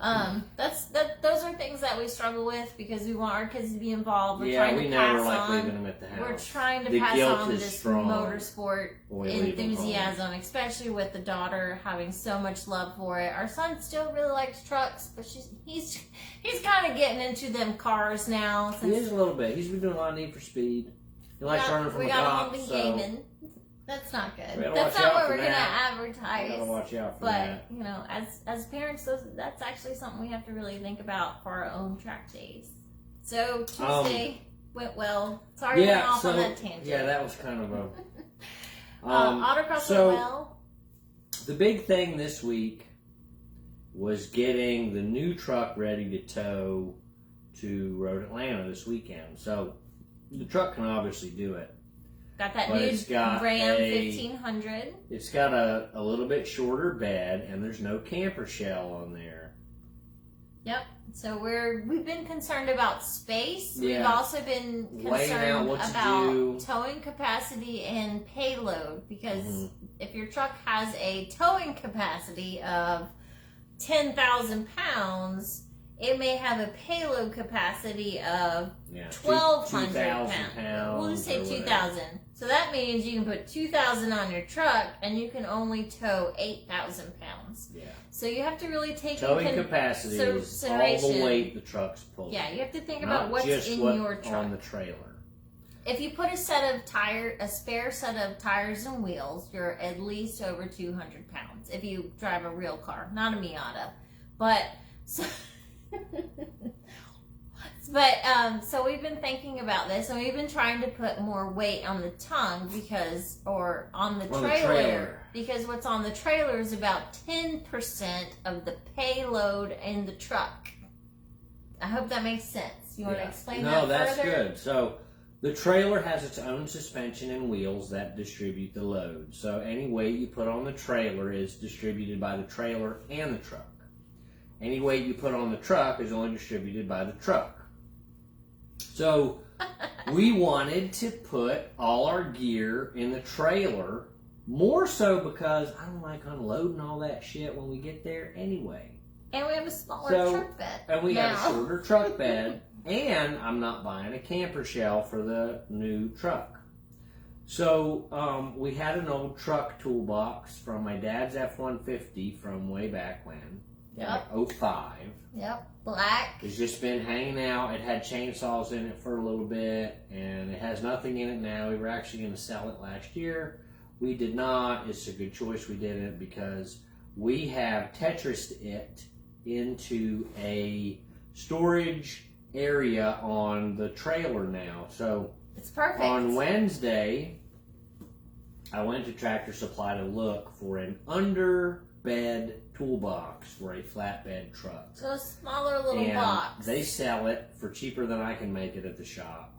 those are things that we struggle with because we want our kids to be involved. We're Yeah, trying we to never pass like on. leaving them at the house. We're trying to The pass guilt on is this strong motorsport when we leave them home. enthusiasm, especially with the daughter having so much love for it. Our son still really likes trucks, but he's kind of getting into them cars now. He is a little bit. He's been doing a lot of Need for Speed. He likes running from we a got cop. him on the So gaming. That's not good. We gotta That's watch not out what for we're gonna that. advertise. we gotta watch out for But that. you know, as parents, that's actually something we have to really think about for our own track days. So Tuesday went well. Sorry, we went off on that tangent. Yeah, that was kind of a. Autocross went well. The big thing this week was getting the new truck ready to tow to Road Atlanta this weekend. So the truck can obviously do it. Got that But new it's got Ram 1500. It's got a little bit shorter bed, and there's no camper shell on there. Yep. So we've been concerned about space. Yeah. We've also been Weighing out concerned what to about do. towing capacity and payload because if your truck has a towing capacity of 10,000 pounds, it may have a payload capacity of 1,200 pounds. We'll just say 2,000. So that means you can put 2,000 on your truck and you can only tow 8,000 pounds. Yeah. So you have to really take Towing capacity is all the weight the truck's pulling. Yeah, you have to think Not about what's just in what your truck. on the trailer. If you put a spare set of tires and wheels, you're at least over 200 pounds. If you drive a real car, not a Miata, but so. So we've been thinking about this, and we've been trying to put more weight on the tongue on the trailer, because what's on the trailer is about 10% of the payload in the truck. I hope that makes sense. You want to explain that further? No, that's good. So the trailer has its own suspension and wheels that distribute the load. So any weight you put on the trailer is distributed by the trailer and the truck. Any weight you put on the truck is only distributed by the truck. So we wanted to put all our gear in the trailer, more so because I don't like unloading all that shit when we get there anyway. And we have a smaller truck bed. And we have a shorter truck bed, and I'm not buying a camper shell for the new truck. So we had an old truck toolbox from my dad's F-150 from way back when. Yep. Like 05. Yep. Black. It's just been hanging out. It had chainsaws in it for a little bit, and it has nothing in it now. We were actually going to sell it last year. We did not. It's a good choice we didn't, because we have Tetrised it into a storage area on the trailer now. So it's perfect. On Wednesday, I went to Tractor Supply to look for an underbed toolbox for a flatbed truck. So a smaller little box. They sell it for cheaper than I can make it at the shop.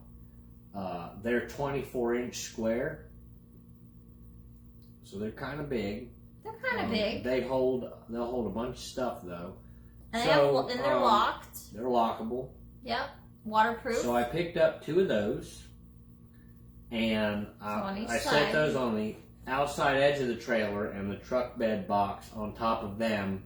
They're 24-inch square, so they're kind of big. They're kind of big. They'll hold a bunch of stuff though. And, they're locked. They're lockable. Yep. Waterproof. So I picked up 2 of those, and I set those on the outside edge of the trailer and the truck bed box on top of them,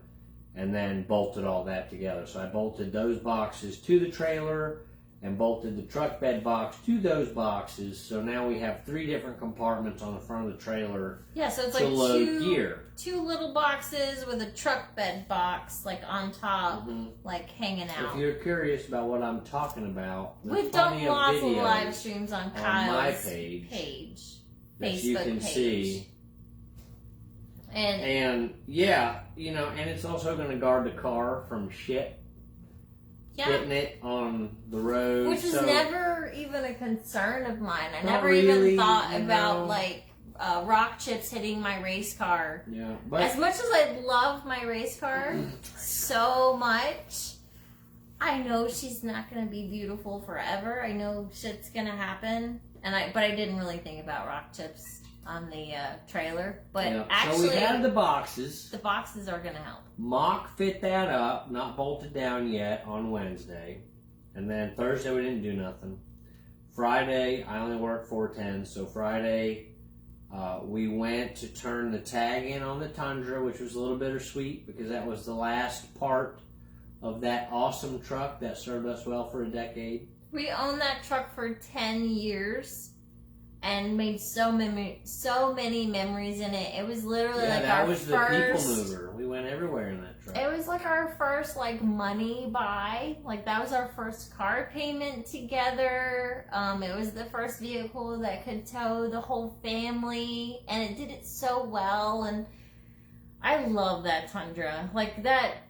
and then bolted all that together. So I bolted those boxes to the trailer and bolted the truck bed box to those boxes. So now we have 3 different compartments on the front of the trailer. Yeah, so it's to like load gear. 2 little boxes with a truck bed box like on top, like hanging out. If you're curious about what I'm talking about, we've done lots of live streams on Kyle's my page that Facebook you can page. see. And yeah, and it's also going to guard the car from shit hitting it on the road. Which was never even a concern of mine. I never really, even thought about rock chips hitting my race car. Yeah, but as much as I love my race car so much, I know she's not going to be beautiful forever. I know shit's going to happen, but I didn't really think about rock chips on the trailer. But actually, so we had the boxes. The boxes are going to help. Mock fit that up, not bolted down yet, on Wednesday. And then Thursday we didn't do nothing. Friday, I only work 4/10, so Friday We went to turn the tag in on the Tundra, which was a little bittersweet because that was the last part of that awesome truck that served us well for a decade. We owned that truck for 10 years and made so many memories in it. It was literally like that our was first... the people mover. We went everywhere in that truck. It was like our first like money buy. Like that was our first car payment together. It was the first vehicle that could tow the whole family, and it did it so well. And I love that Tundra. Like that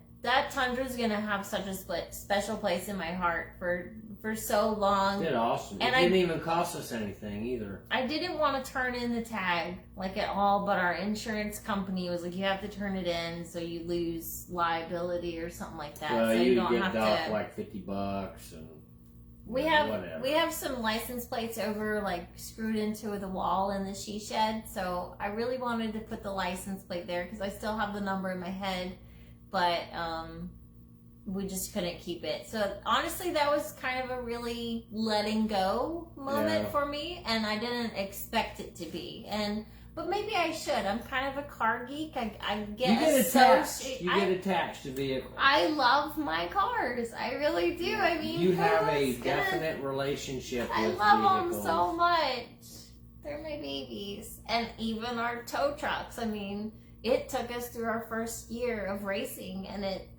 Tundra's gonna have such a special place in my heart for so long. It did awesome. And it didn't even cost us anything either. I didn't want to turn in the tag like at all, but our insurance company was like, you have to turn it in so you lose liability or something like that. Well, so you don't get have docked to. like $50 and We whatever. have some license plates over like screwed into the wall in the she shed, so I really wanted to put the license plate there because I still have the number in my head, but we just couldn't keep it. So honestly, that was kind of a really letting go moment for me, and I didn't expect it to be. But maybe I should. I'm kind of a car geek. I get attached. You get attached to vehicles. I love my cars. I really do. I mean, you have a definite relationship with vehicles. I love them so much. They're my babies. And even our tow trucks. I mean, it took us through our first year of racing, and it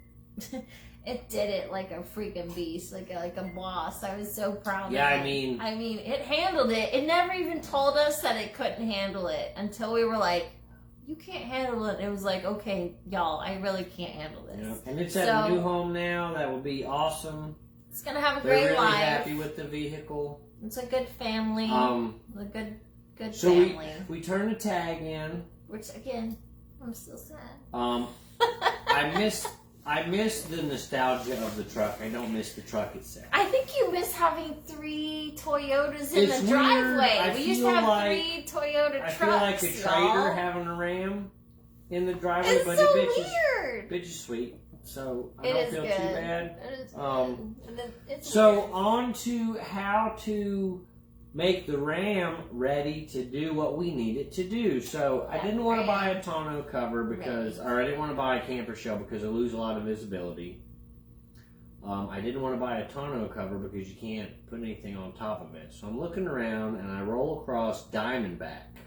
it did it like a freaking beast, like a boss. I was so proud of it. I mean, it handled it. It never even told us that it couldn't handle it until we were like, you can't handle it. It was like, okay, y'all, I really can't handle this. Yeah. And it's at a new home now. That will be awesome. It's going to have a They're great really life. happy with the vehicle. It's a good family. A good so family. we turned the tag in. Which, again, I'm still sad. I miss the nostalgia of the truck. I don't miss the truck itself. I think you miss having 3 Toyotas in It's the driveway. weird. We used to have 3 Toyota trucks. I feel like a trader having a Ram in the driveway, but so weird. Bitch is sweet, so I don't feel too bad. It is good. So on to how to make the Ram ready to do what we need it to do. So I didn't want to buy a tonneau cover or I didn't want to buy a camper shell because I lose a lot of visibility. I didn't want to buy a tonneau cover because you can't put anything on top of it. So I'm looking around and I roll across Diamondback.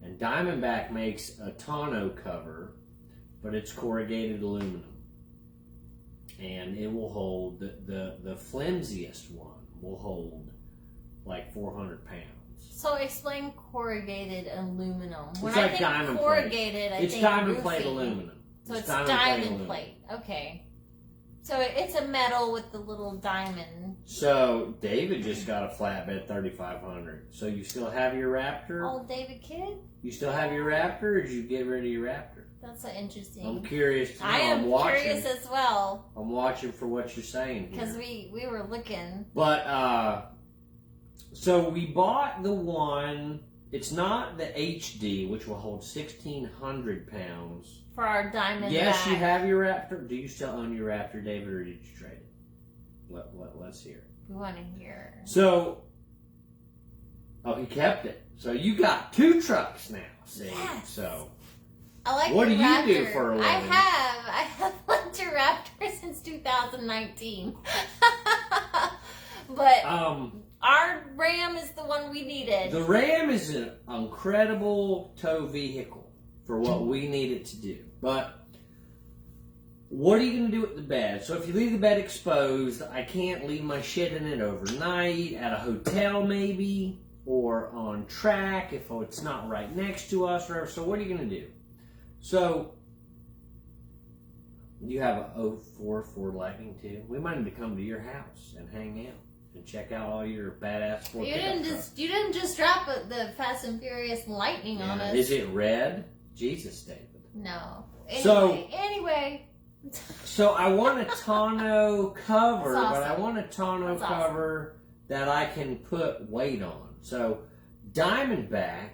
And Diamondback makes a tonneau cover, but it's corrugated aluminum. And it will hold, the flimsiest one will hold like 400 pounds. So explain corrugated aluminum. It's When like I think diamond corrugated, plate. I It's think diamond roofing. plate aluminum. So it's diamond plate. Okay. So it's a metal with the little diamond. So David just got a flatbed 3500. So you still have your Raptor? Oh, David Kidd? You still have your Raptor, or did you get rid of your Raptor? That's interesting. I'm curious to know. I am watching. curious as well. I'm watching for what you're saying here. Because we were looking. But, so we bought the one, it's not the HD, which will hold 1,600 pounds. For our diamond Yes, back. you have your Raptor. Do you still own your Raptor, David, or did you trade it? Let's hear. We want to hear. So, he kept it. So you got 2 trucks now, see? Yes. So, I like what the do Raptor. you do for a living? I have liked a Raptor since 2019. But our Ram is the one we needed. The Ram is an incredible tow vehicle for what we need it to do. But what are you going to do with the bed? So if you leave the bed exposed, I can't leave my shit in it overnight, at a hotel maybe, or on track if it's not right next to us. Or so what are you going to do? So you have a 04 Ford Lightning too. We might need to come to your house and hang out and check out all your badass Ford. You didn't just drop the Fast and Furious Lightning on us. Is it red? Jesus, David. No. Anyway. So I want a tonneau cover, That's awesome. but I want a tonneau cover that I can put weight on. So Diamondback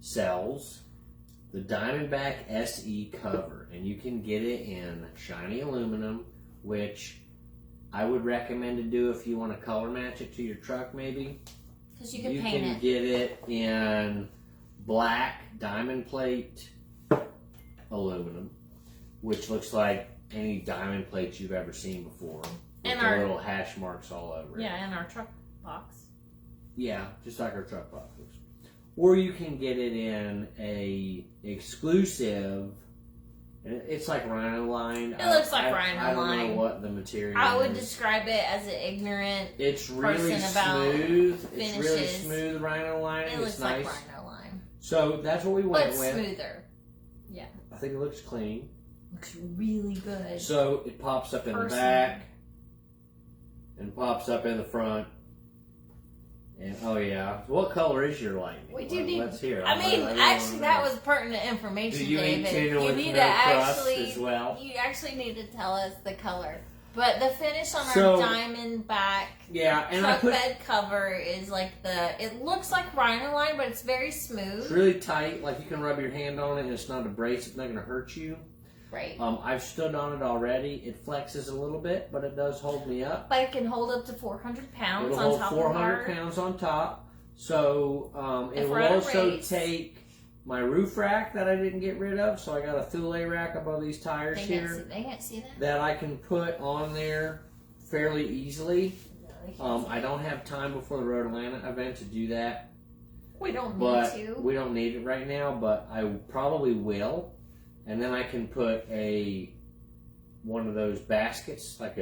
sells the Diamondback SE cover, and you can get it in shiny aluminum, which I would recommend to do if you want to color match it to your truck maybe. Because you can paint it. You can get it in black diamond plate aluminum, which looks like any diamond plates you've ever seen before. With the little hash marks all over it. Yeah, and our truck box. Yeah, just like our truck boxes. Or you can get it in a exclusive. It's like rhino line. It looks like rhino line. I don't know what the material I would is. describe it as an ignorant. It's really smooth. It's really smooth rhino line. It looks nice. like rhino line. So that's what we went with. But smoother. Yeah. I think it looks clean. Looks really good. So it pops up in the back and pops up in the front. And oh yeah, what color is your lightning? We do need. Let's hear it. I mean, actually, that was pertinent information, do you David. You need no to actually. As well? You actually need to tell us the color. But the finish on our diamond back truck bed cover is like it looks like rhino line, but it's very smooth. It's really tight, like you can rub your hand on it and it's not abrasive, it's not going to hurt you. Right. I've stood on it already. It flexes a little bit, but it does hold me up. But it can hold up to 400 pounds It'll on hold top 400 pounds on top. So it will also take my roof rack that I didn't get rid of. So I got a Thule rack above these tires here. They can't see that. That I can put on there fairly easily. I don't have time before the Road Atlanta event to do that. We don't need to. We don't need it right now, but I probably will. And then I can put one of those baskets, like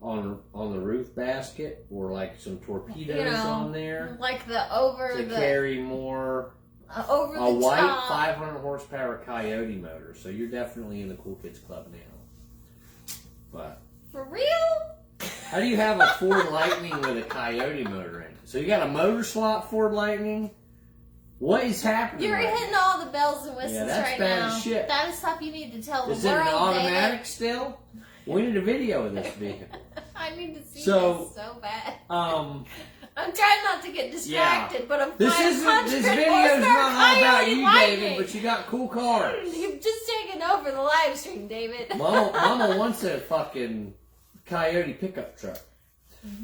on the roof basket, or like some torpedoes on there, like carry more. Over the white top. 500 horsepower Coyote motor, so you're definitely in the Cool Kids Club now. But for real? How do you have a Ford Lightning with a Coyote motor in it? So you got a motor slot Ford Lightning? What is happening? You're hitting all the bells and whistles that's right bad now. as shit. That is stuff you need to tell the world. Is it an automatic still? We need a video of this vehicle. I need to see this so bad. I'm trying not to get distracted, but I'm this video's not all about you, David, but you got cool cars. You've just taken over the live stream, David. Mama wants a fucking Coyote pickup truck.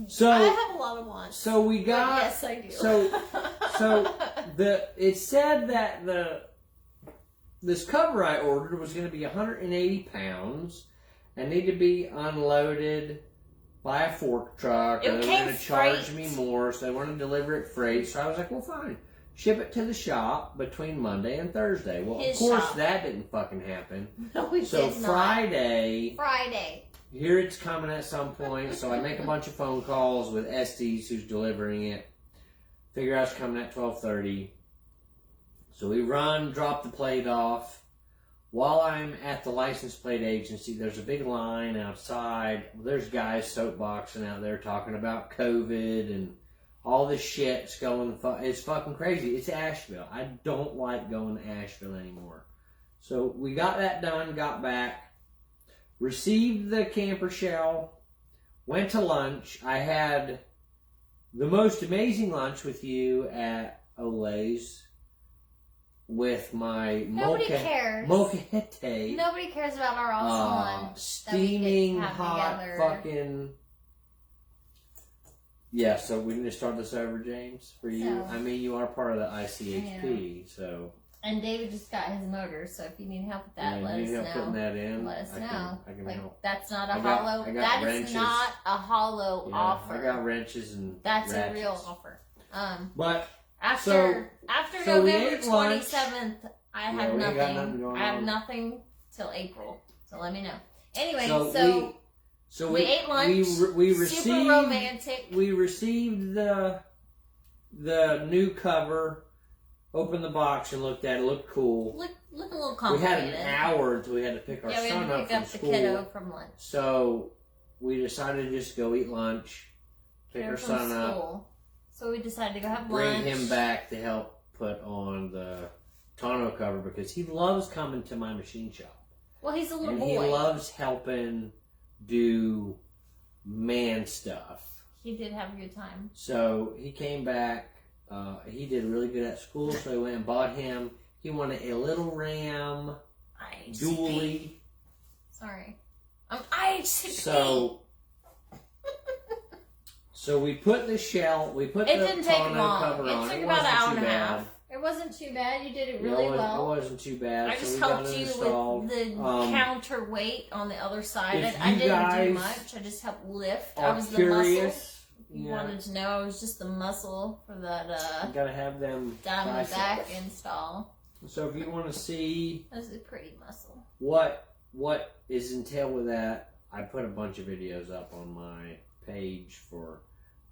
So I have a lot of wants. So we got. Yes, I do. So it said that this cover I ordered was going to be 180 pounds and need to be unloaded by a fork truck. And they were going to charge me more, so they wanted to deliver it freight. So I was like, well, fine. Ship it to the shop between Monday and Thursday. Well, of course, that didn't fucking happen. No, it so did not. Friday. Here it's coming at some point. So I make a bunch of phone calls with Estes, who's delivering it. Figure out it's coming at 12:30. So we drop the plate off. While I'm at the license plate agency, there's a big line outside. There's guys soapboxing out there talking about COVID and all this shit's going. It's fucking crazy. It's Asheville. I don't like going to Asheville anymore. So we got that done, got back, received the camper shell, went to lunch. I had the most amazing lunch with you at Olay's. With my cares. molcajete. Nobody cares about our awesome lunch. Steaming hot fucking. Yeah, so we need to start this over, James, for you. So, I mean, you are part of the ICHP, so. And David just got his motor, so if you need help with that, let us know. Putting that in. Let us know. I can help. That's not a hollow. That is not a hollow offer. I got wrenches and. That's a real offer. But. After November 27th, I have nothing. I have nothing till April. So let me know. Anyway, so we ate lunch. We received super romantic. We received the new cover. Opened the box and looked at it. Looked cool. Look a little complicated. We had an hour until we had to pick our son up from school. we had to pick up the kiddo from lunch. So we decided to just go eat lunch. Pick our son up. So we decided to go have Bring lunch. him back to help put on the tonneau cover because he loves coming to my machine shop. Well, he's a little boy. He loves helping do man stuff. He did have a good time. So he came back. He did really good at school, so I went and bought him. He wanted a little Ram dually. Sorry. I'm IHCP. So we put the shell, the tonneau cover on. It took about an hour and a half. It It wasn't too bad. You did it Yeah, really it well. wasn't too bad. I so just we got helped it you installed. with the counterweight on the other side. if I you didn't guys do much. I just helped lift. I Are was the curious? muscle. You wanted to know I was just the muscle for that You gotta have them diamond back biceps. install. So if you want to see That was a pretty muscle. what is entailed with that, I put a bunch of videos up on my page for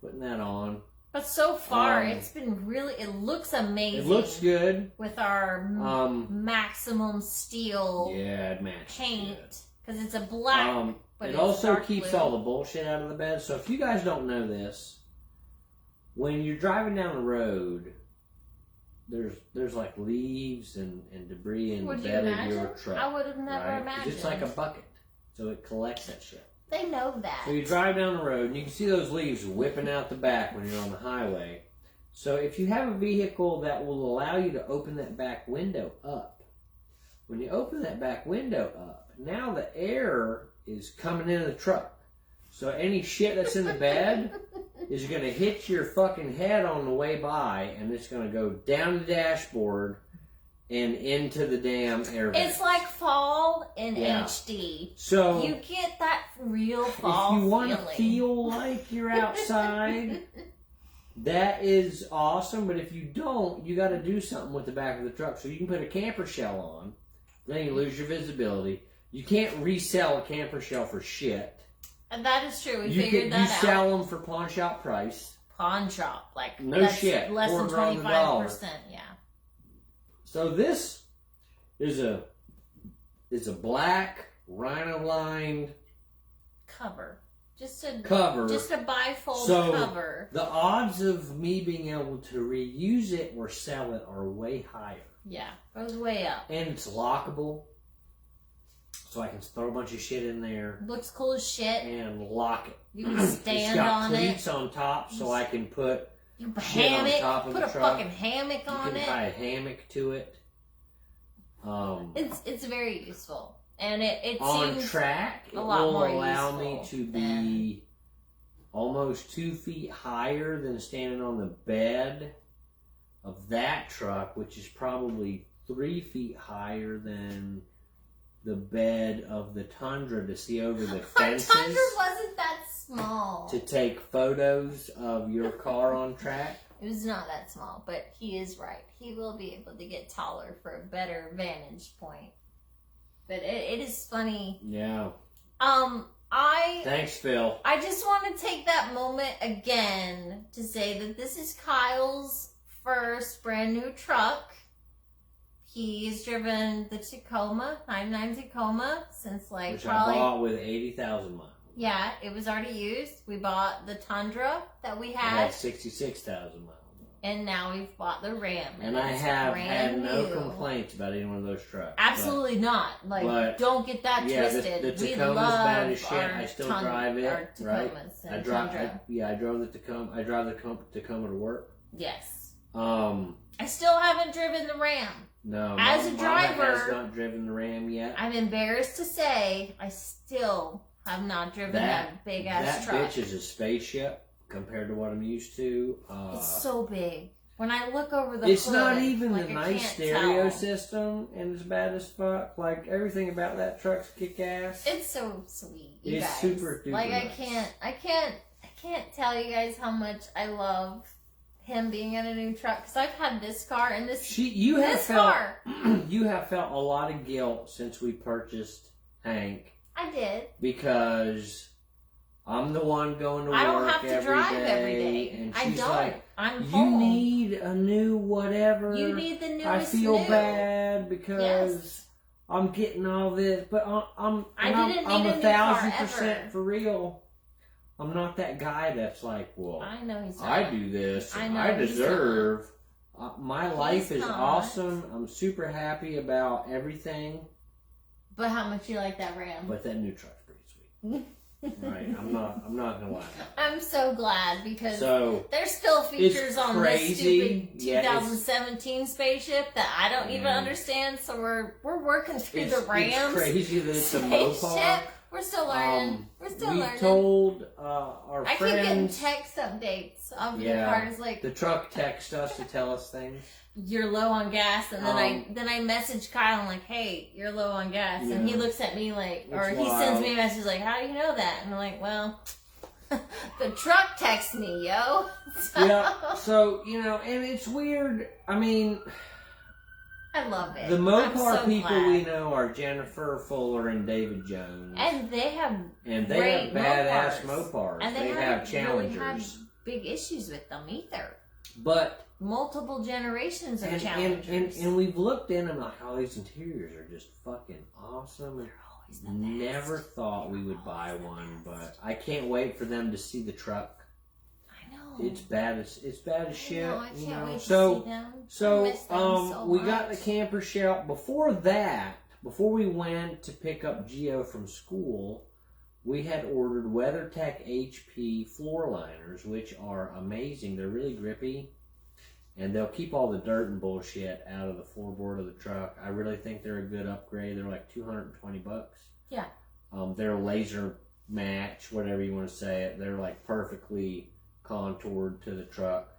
putting that on. But so far, it's been really, it looks amazing. It looks good. With our maximum steel Yeah, it matches paint. Because it's a black, but it it's also dark keeps blue. all the bullshit out of the bed. So if you guys don't know this, when you're driving down the road, there's like leaves and debris in Would the you bed of imagine? your truck. I would have never right? imagined. It's like a bucket, so it collects that shit. They know that. So you drive down the road, and you can see those leaves whipping out the back when you're on the highway. So if you have a vehicle that will allow you to open that back window up, when you open that back window up, now the air is coming into the truck. So any shit that's in the bed is going to hit your fucking head on the way by, and it's going to go down the dashboard and into the damn air vent. It's like fall in Yeah. HD. So You get that real fall if you want to feeling. feel like you're outside, that is awesome. But if you don't, you got to do something with the back of the truck. So you can put a camper shell on, then you lose your visibility. You can't resell a camper shell for shit. And that is true. We You figured that out. sell them for pawn shop price. Pawn shop, like No that's shit. less than $4 on the dollar. 25%. Yeah. So this is a black rhino lined Cover. Just a cover. Just a bifold So cover. the odds of me being able to reuse it or sell it are way higher. Yeah, goes way up. And it's lockable, so I can throw a bunch of shit in there Looks cool as shit. and lock it. You can stand it's got on it. cleats on top, so I can put You can shit on hammock. top of Put the a truck. fucking hammock You on can it. tie a hammock to it. It's very useful, and it On seems track, it a lot will more allow me useful to be almost 2 feet higher than standing on the bed of that truck, which is probably 3 feet higher than the bed of the Tundra to see over the Our fences Tundra wasn't that small. to take photos of your car on track. It was not that small, but he is right. He will be able to get taller for a better vantage point. But it is funny. Yeah. I Thanks, Phil. I just want to take that moment again to say that this is Kyle's first brand new truck. He's driven the Tacoma, 99 Tacoma, since like Which probably... I bought with 80,000 miles. Yeah, it was already used. We bought the Tundra that we I had, had 66,000 miles. and now we've bought the Ram. And I it's have had brand no new. complaints about any one of those trucks. Absolutely not. Like, but, don't get that yeah, twisted. the We Tacoma's love bad as shit. our I still Tundra, drive it, our right? Tacomas I and drive. Tundra. I drive the Tacoma. I drive the Tacoma to work. Yes. I still haven't driven the Ram. No. As a Mama driver, has not driven the Ram yet. I'm embarrassed to say I still have not driven that big ass that truck. bitch is a spaceship compared to what I'm used to. It's so big. When I look over the It's hood, not even like, the I nice can't stereo tell. system, and it's bad as fuck. Like everything about that truck's kick ass. It's so sweet, you It's guys. super duper like nice. I can't tell you guys how much I love him being in a new truck, because I've had this car and You have this felt car. you have felt a lot of guilt since we purchased Hank, I did. because I'm the one going to work I don't have to drive every day. and I she's don't. like, I'm "You home. need a new whatever." You need the newest I feel new. bad because Yes. I'm getting all this, but I'm I didn't need a new 1,000% car ever. for real. I'm not that guy that's like, well, I know he's not. I do this. I And know I he's deserve. My life is not. awesome. I'm super happy about everything. But how much you like that Ram? But that new truck's pretty sweet. Right? I'm not gonna lie. I'm so glad, because So there's still features on this crazy. stupid Yeah, 2017 spaceship that I don't even understand. So we're working through the Ram It's crazy that it's a spaceship. Mopar. We're still learning. We're still we learning. told our I friends. keep getting text updates of the cars, like the truck texts us to tell us things. You're low on gas, and then I message Kyle. I'm like, hey, you're low on gas, and he looks at me like, or he sends me a message like, how do you know that? And I'm like, well, the truck texts me, yo. So and it's weird. I mean, I love it. The Mopar so people glad. we know are Jennifer Fuller and David Jones. And they have badass Mopars. And they have Challengers. Really had big issues with them either. But multiple generations of Challengers. And we've looked in them like, oh, these interiors are just fucking awesome. They're always the best. Never thought we would buy one, but I can't wait for them to see the truck. It's bad as shit. I can't wait to so see them. so we got the camper shell. Before we went to pick up Gio from school, we had ordered WeatherTech HP floor liners, which are amazing. They're really grippy, and they'll keep all the dirt and bullshit out of the floorboard of the truck. I really think they're a good upgrade. They're like $220. Yeah. They're laser match, whatever you want to say it. They're like perfectly contoured to the truck.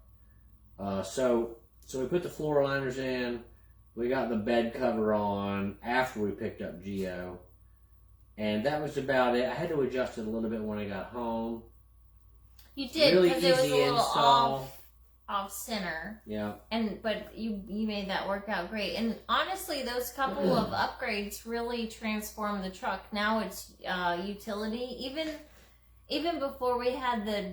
So we put the floor liners in. We got the bed cover on after we picked up Gio. And that was about it. I had to adjust it a little bit when I got home. You did, really because it was a little install. off center. Yeah. But you made that work out great. And honestly, those couple of upgrades really transformed the truck. Now it's utility. Even before we had the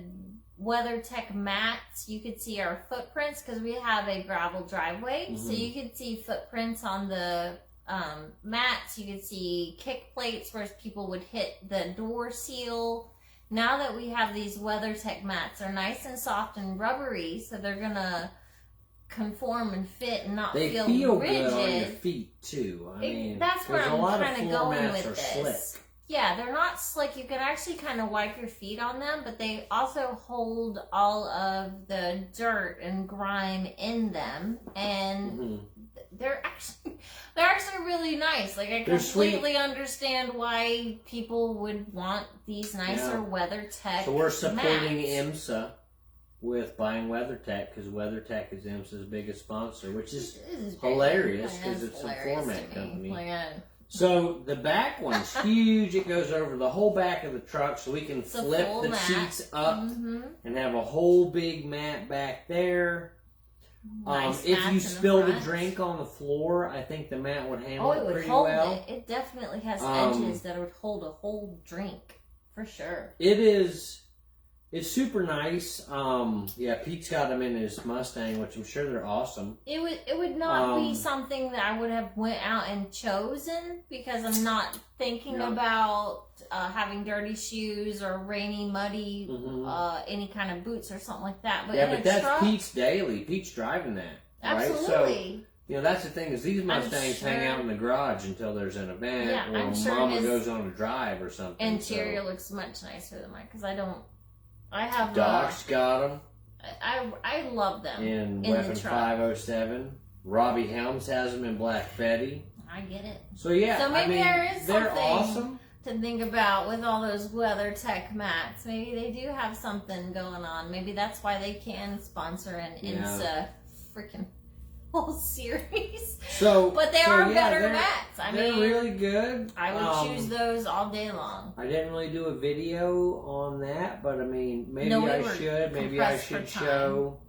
WeatherTech mats, you could see our footprints because we have a gravel driveway. So you could see footprints on the mats. You could see kick plates where people would hit the door seal. Now that we have these WeatherTech mats, they're nice and soft and rubbery, so they're gonna conform and fit and not feel rigid. Good on your feet too. I mean, that's where I'm kind of going with this. Slick. Yeah, they're not slick. You can actually kind of wipe your feet on them, but they also hold all of the dirt and grime in them, and they're actually really nice. Like, I completely understand why people would want these nicer WeatherTech. So we're supporting mats. IMSA with buying WeatherTech because WeatherTech is IMSA's biggest sponsor, which is hilarious because it's a floor mat company. So the back one's huge. It goes over the whole back of the truck, so we can flip the seats up and have a whole big mat back there. If you spilled a drink on the floor, I think the mat would handle it pretty well. It would hold it. It definitely has edges that would hold a whole drink, for sure. It's super nice. Pete's got them in his Mustang, which I'm sure they're awesome. It would not be something that I would have went out and chosen because I'm not thinking about having dirty shoes or rainy, muddy, any kind of boots or something like that. But but that's Pete's daily. Pete's driving that. Absolutely. Right? So, that's the thing is these Mustangs hang out in the garage until there's an event or Mama goes on a drive or something. Interior looks much nicer than mine because I have Doc's got them. I love them in Weapon the truck. 507. Robbie Helms has them in Black Betty. I get it. So yeah, so maybe there is they're something awesome to think about with all those WeatherTech mats. Maybe they do have something going on. Maybe that's why they can sponsor an IMSA freaking whole series. But they are better mats. They're really good. I would choose those all day long. I didn't really do a video on that, but I mean, maybe I should. Maybe I should show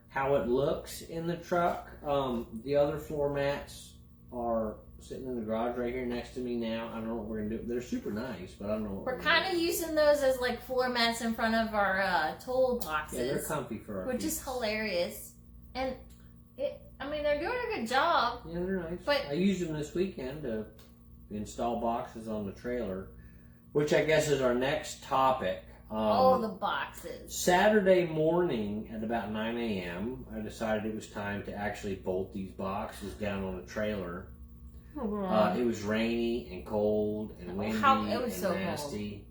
how it looks in the truck. The other floor mats are sitting in the garage right here next to me now. I don't know what we're gonna do. They're super nice, but I don't know what we're kind of using those as like floor mats in front of our toolboxes. Yeah, they're comfy for our which is hilarious. And they're doing a good job. Yeah, they're nice. But I used them this weekend to install boxes on the trailer, which I guess is our next topic. The boxes. Saturday morning at about 9 a.m., I decided it was time to actually bolt these boxes down on the trailer. It was rainy and cold and windy and nasty,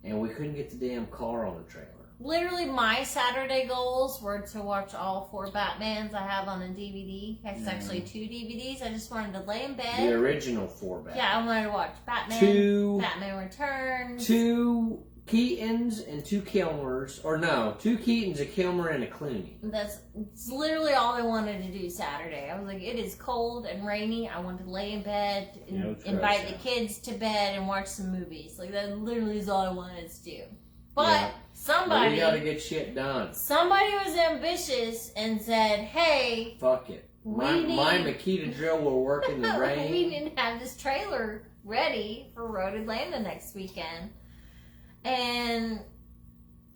and we couldn't get the damn car on the trailer. literally my Saturday goals were to watch all 4 Batmans I have on a DVD. It's actually 2 DVDs. I just wanted to lay in bed. The original 4 Batman. Yeah, I wanted to watch Batman, 2 Batman Returns, 2 Keatons and 2 Kilmers, or no, 2 Keatons, a Kilmer, and a Clooney. It's literally all I wanted to do Saturday. I was like, it is cold and rainy. I want to lay in bed, and invite the kids to bed, and watch some movies. Like, that literally is all I wanted to do. But somebody, we gotta get shit done. Somebody was ambitious and said, "Hey, fuck it. My Makita drill will work in the rain. We need to have this trailer ready for Road Atlanta next weekend." And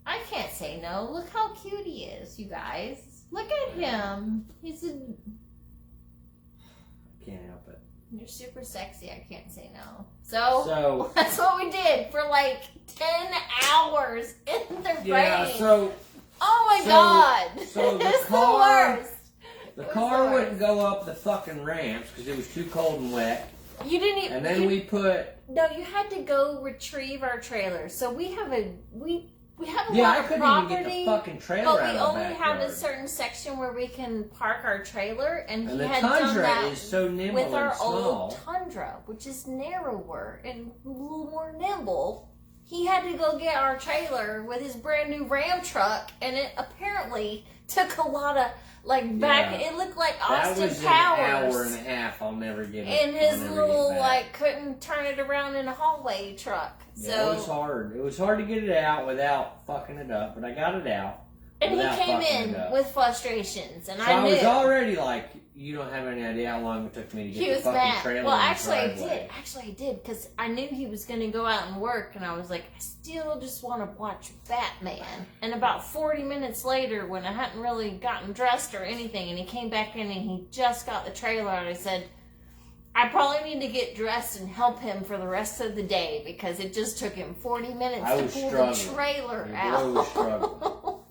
I can't say no. Look how cute he is, you guys. Look at him. He's a... I can't help it. You're super sexy. I can't say no. So that's what we did for like 10 hours in the rain. So... Oh my God. So the it's car... the worst. The car wouldn't go up the fucking ramps because it was too cold and wet. You didn't even... And then we put... No, you had to go retrieve our trailer. So we have a... We have a lot of property. Yeah, I couldn't even get the fucking trailer out of the But we only have backyard. a certain section where we can park our trailer, and he the had done Tundra that is so nimble with our and small. old Tundra, which is narrower and a little more nimble. He had to go get our trailer with his brand new Ram truck, and it apparently took a lot of back. It looked like Austin Powers. That was an hour and a half. I'll never get it. And his little couldn't turn it around in a hallway truck. Yeah, so it was hard. It was hard to get it out without fucking it up, but I got it out. And he came in with frustrations, and I was already like, you don't have any idea how long it took me to get the fucking trailer. Well, actually, I did. Actually, I did, because I knew he was going to go out and work, and I was like, I still just want to watch Batman. And about 40 minutes later, when I hadn't really gotten dressed or anything, and he came back in and he just got the trailer out, I said, I probably need to get dressed and help him for the rest of the day, because it just took him 40 minutes to pull the trailer out.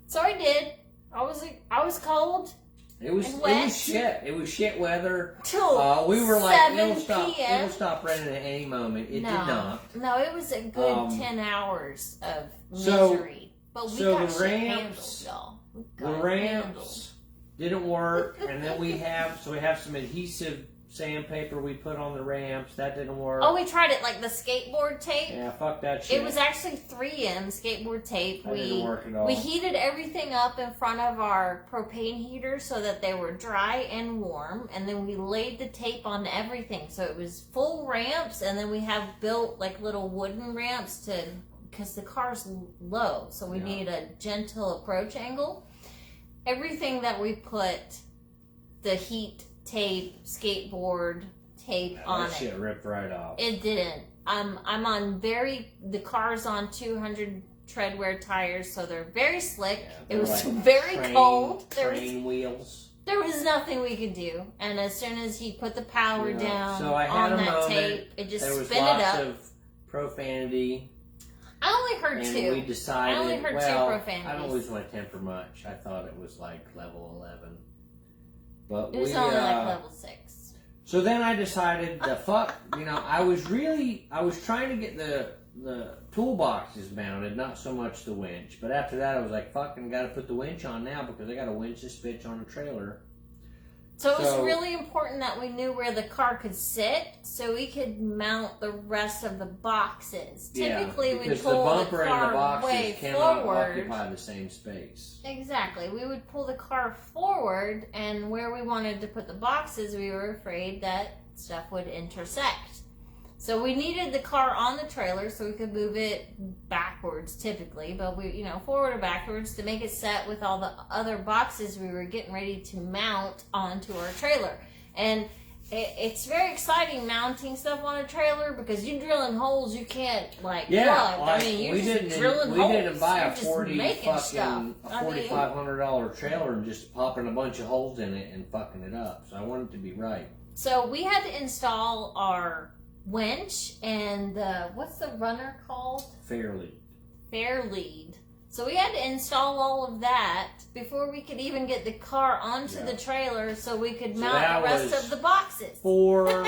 So I did. I was cold. It was shit. It was shit weather. Till we were like, 7 it'll stop raining at any moment. It did not. No, it was a good 10 hours of misery. But we got shit handled, y'all. The ramps didn't work, and then we have some adhesive sandpaper we put on the ramps. That didn't work. Oh, we tried it, like the skateboard tape. Yeah, fuck that shit. It was actually 3M skateboard tape. That didn't work at all. We heated everything up in front of our propane heater so that they were dry and warm, and then we laid the tape on everything. So it was full ramps, and then we have built like little wooden ramps because the car's low, so we need a gentle approach angle. Everything that we put the heat tape, skateboard tape on it. That shit ripped right off. It didn't. I'm on the car's on 200 treadwear tires, so they're very slick. Yeah, it was very cold. Train wheels. There was nothing we could do. And as soon as he put the power down on that tape, it just spin it up. There was lots of profanity. I only heard and 2. We decided, I only heard 2 profanities. I don't always want to temper much. I thought it was like level 11. But it was only like level 6. So then I decided I was trying to get the toolboxes mounted, not so much the winch. But after that I was like, fucking gotta put the winch on now because I got a winch this bitch on a trailer. So it was really important that we knew where the car could sit so we could mount the rest of the boxes. Typically, we pull the bumper the car and the boxes way cannot forward. Occupy the same space. Exactly. We would pull the car forward, and where we wanted to put the boxes, we were afraid that stuff would intersect. So we needed the car on the trailer so we could move it backwards typically, but we, forward or backwards to make it set with all the other boxes we were getting ready to mount onto our trailer. And it's very exciting mounting stuff on a trailer because you're drilling holes you can't plug. I mean, you're just drilling holes. We didn't buy a $4,500 trailer and just popping a bunch of holes in it and fucking it up. So I wanted it to be right. So we had to install our winch and what's the runner called? Fair lead. So we had to install all of that before we could even get the car onto the trailer so we could mount the rest of the boxes. 4,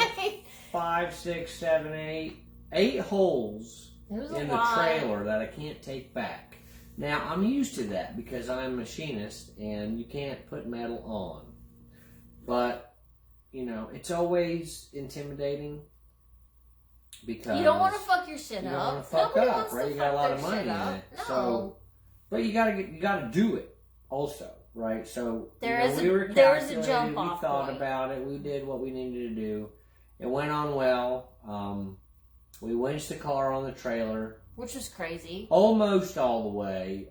5, 6, 7, 8 holes in the trailer that I can't take back. Now, I'm used to that because I'm a machinist and you can't put metal on. But, you know, it's always intimidating because you don't want to fuck your shit you up. don't want to fuck Nobody up, wants right? to You got a fuck lot their of money shit in up. it. No. So, but you gotta do it also, right? So There you know, is we were there is a calculated, jump we off thought point. about it, we did what we needed to do. It went on well. We winched the car on the trailer. Which was crazy. Almost all the way.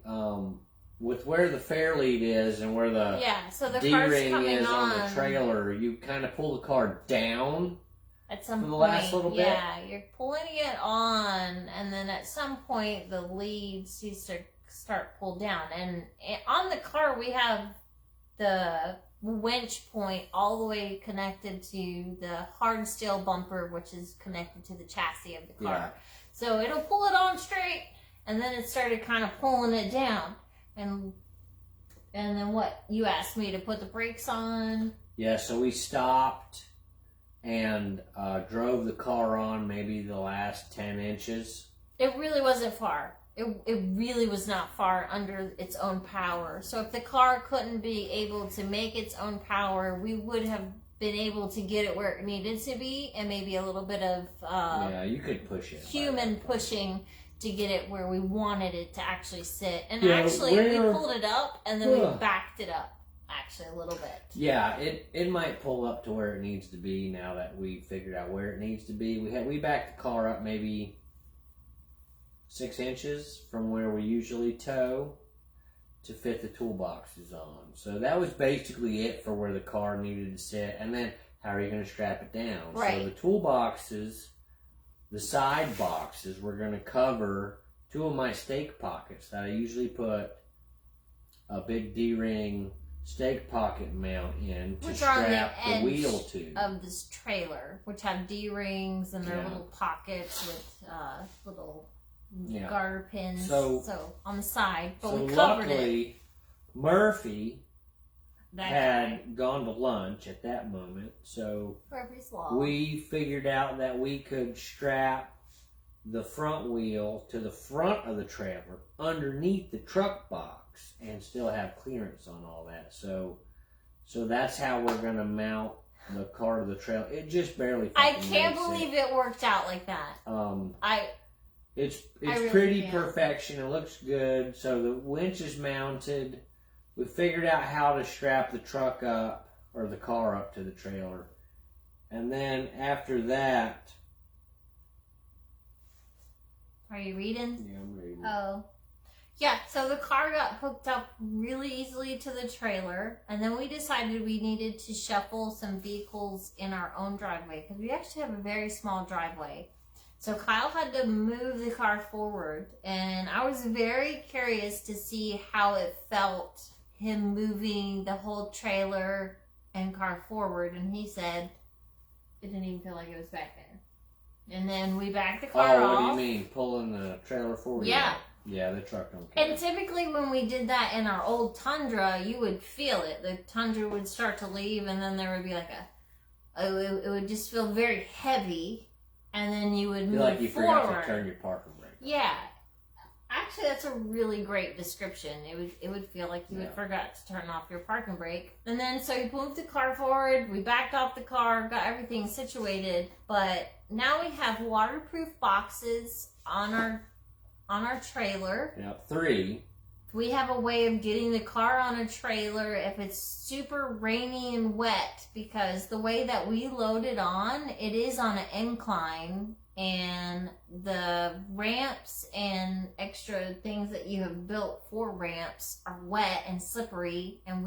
With where the fair lead is and where the so the car's D-ring coming is on the trailer, you kind of pull the car down at some for the point. last little bit. Yeah, you're pulling it on, and then at some point the lead seems to start pulled down. And on the car we have the winch point all the way connected to the hard steel bumper, which is connected to the chassis of the car. Yeah. So it'll pull it on straight, and then it started kind of pulling it down. And then what? You asked me to put the brakes on. Yeah, so we stopped and drove the car on maybe the last 10 inches. It really wasn't far. It really was not far under its own power. So if the car couldn't be able to make its own power, we would have been able to get it where it needed to be, and maybe a little bit of yeah, you could push it. human pushing to get it where we wanted it to actually sit. And Yeah, actually, we pulled it up, and then we backed it up, actually, a little bit. Yeah, it might pull up to where it needs to be now that we figured out where it needs to be. We backed the car up maybe 6 inches from where we usually tow to fit the toolboxes on. So that was basically it for where the car needed to sit. And then how are you going to strap it down? Right. So the toolboxes, the side boxes, we're going to cover 2 of my stake pockets that I usually put a big D-ring stake pocket mount in to Which are on the strap the edge wheel to. of this trailer, which have D-rings and their Yeah. little pockets with little Yeah. garter pins. So on the side, but So we covered it. luckily, Murphy That had gone to lunch at that moment, so Murphy's Law. we figured out that we could strap the front wheel to the front of the trailer underneath the truck box and still have clearance on all that. So that's how we're gonna mount the car to the trailer. It just barely. I fucking can't makes believe it worked out like that. It's really pretty can't. perfection. It looks good. So the winch is mounted. We figured out how to strap the truck up or the car up to the trailer. And then after that, Are you reading? yeah, I'm reading. Oh. Yeah, so the car got hooked up really easily to the trailer, and then we decided we needed to shuffle some vehicles in our own driveway, because we actually have a very small driveway. So Kyle had to move the car forward, and I was very curious to see how it felt, him moving the whole trailer and car forward, and he said it didn't even feel like it was back there. And then we backed the car off. What do you mean? Pulling the trailer forward? Yeah. Yeah, the truck don't care. And typically when we did that in our old Tundra, you would feel it. The Tundra would start to leave, and then there would be like it would just feel very heavy, and then you would move like you forward. forgot to turn your parking brake. Yeah. Actually, that's a really great description. It would feel like you had forgot to turn off your parking brake. And then so you moved the car forward, we backed off the car, got everything situated, but now we have waterproof boxes on our trailer. Yep, 3. We have a way of getting the car on a trailer if it's super rainy and wet, because the way that we load it on, it is on an incline, and the ramps and extra things that you have built for ramps are wet and slippery, and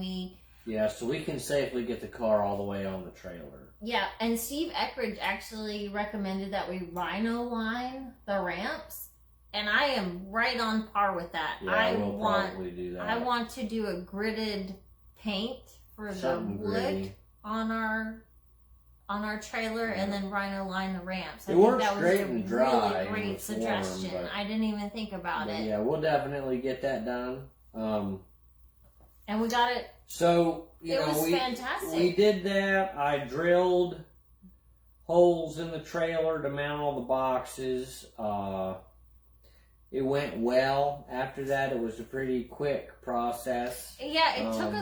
so we can safely get the car all the way on the trailer. Yeah, and Steve Eckridge actually recommended that we rhino line the ramps, and I am right on par with that. Yeah, we'll probably do that. I want to do a gridded paint for Something the wood gritty on our trailer, and then rhino line the ramps. I It think works that was great a and dry really and great it's warm, suggestion. but- I didn't even think about it. Yeah, we'll definitely get that done. And we got it. So, It was fantastic. We did that. I drilled holes in the trailer to mount all the boxes. It went well. After that, it was a pretty quick process. Yeah, it took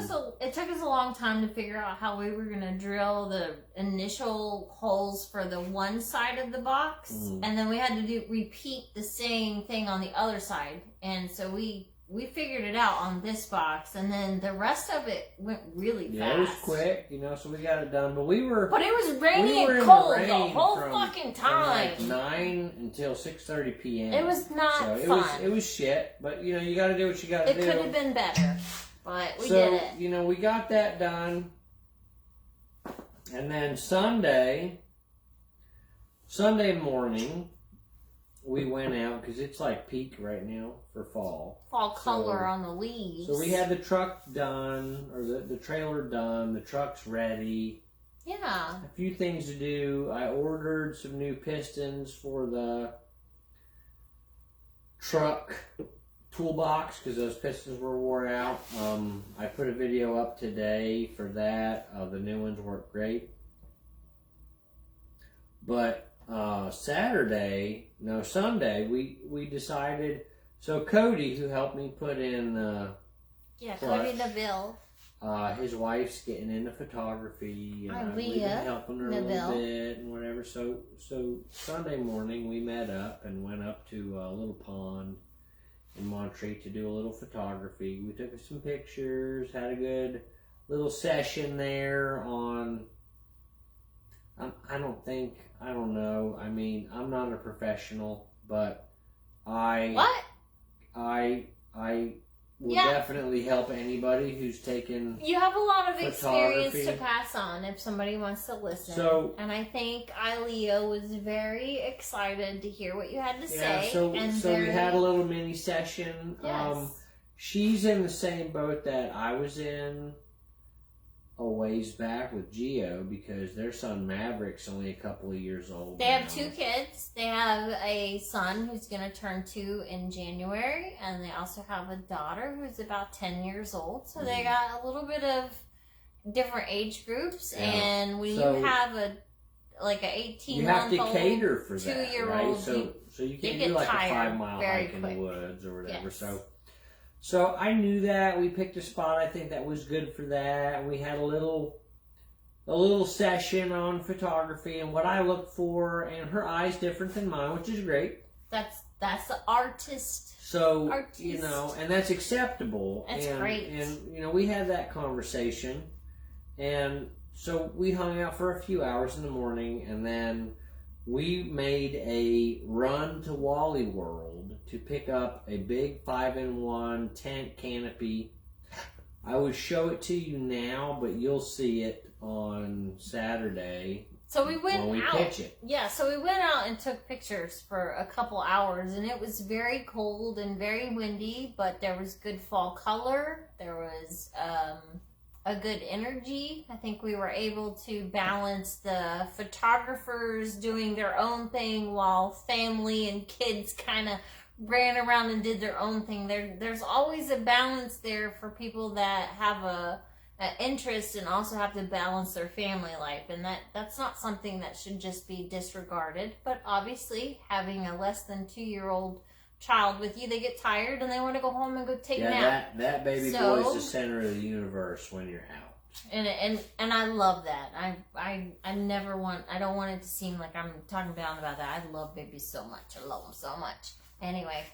us a long time to figure out how we were gonna drill the initial holes for the one side of the box, and then we had to repeat the same thing on the other side. And so we figured it out on this box, and then the rest of it went really fast. Yeah, it was quick, so we got it done. But it was rainy and cold the whole fucking time. From like 9 until 6:30 p.m. It was not fun. It was shit, but you got to do what you got to do. It could have been better, but we did it. We got that done, and then Sunday morning, we went out because it's like peak right now for fall. Fall color on the leaves. So we had the truck done, or the trailer done. The truck's ready. Yeah. A few things to do. I ordered some new pistons for the truck toolbox because those pistons were wore out. I put a video up today for that. The new ones work great. But Sunday, we decided. So Cody, who helped me put in Cody DeVille. His wife's getting into photography, and we've been helping her a little bit and whatever. So Sunday morning we met up and went up to a little pond in Montreat to do a little photography. We took some pictures, had a good little session there on. I don't know. I mean, I'm not a professional, but I will definitely help anybody who's taken. You have a lot of experience to pass on if somebody wants to listen. And I think Ilea was very excited to hear what you had to say. So we had a little mini session. Yes. She's in the same boat that I was in a ways back with Gio because their son Maverick's only a couple of years old. They have 2 kids. They have a son who's going to turn 2 in January, and they also have a daughter who's about 10 years old. So they got a little bit of different age groups, and when you have a 18-month-old, you have to cater for that, 2-year-old, right? So you can't do like a 5-mile hike in the woods or whatever. Yes. So I knew that. We picked a spot I think that was good for that. We had a little session on photography and what I look for, and her eye's different than mine, which is great. That's the artist. So and that's acceptable. That's great. And we had that conversation, and so we hung out for a few hours in the morning, and then we made a run to Wally World to pick up a big 5-in-1 tent canopy. I would show it to you now, but you'll see it on Saturday. So we went when we out. pitch it. Yeah, so we went out and took pictures for a couple hours, and it was very cold and very windy, but there was good fall color. There was a good energy. I think we were able to balance the photographers doing their own thing while family and kids kind of ran around and did their own thing. There's always a balance there for people that have a interest and also have to balance their family life, and that's not something that should just be disregarded. But obviously, having a less than 2-year-old child with you, they get tired and they want to go home and go take a nap. That baby boy is the center of the universe when you're out. And I love that. I don't want it to seem like I'm talking down about that. I love babies so much. I love them so much. Anyway,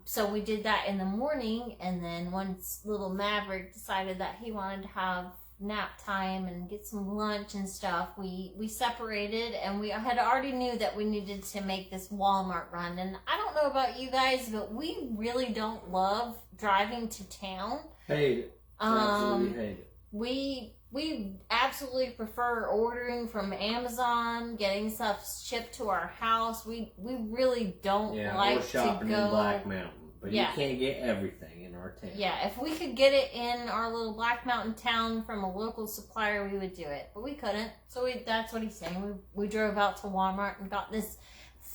so we did that in the morning, and then once little Maverick decided that he wanted to have nap time and get some lunch and stuff, we separated, and we had already knew that we needed to make this Walmart run. And I don't know about you guys, but we really don't love driving to town. Hate it. Absolutely hate it. We absolutely prefer ordering from Amazon, getting stuff shipped to our house. We really don't like to go. Or shopping in Black Mountain. But you can't get everything in our town. Yeah, if we could get it in our little Black Mountain town from a local supplier, we would do it. But we couldn't. So that's what he's saying. We drove out to Walmart and got this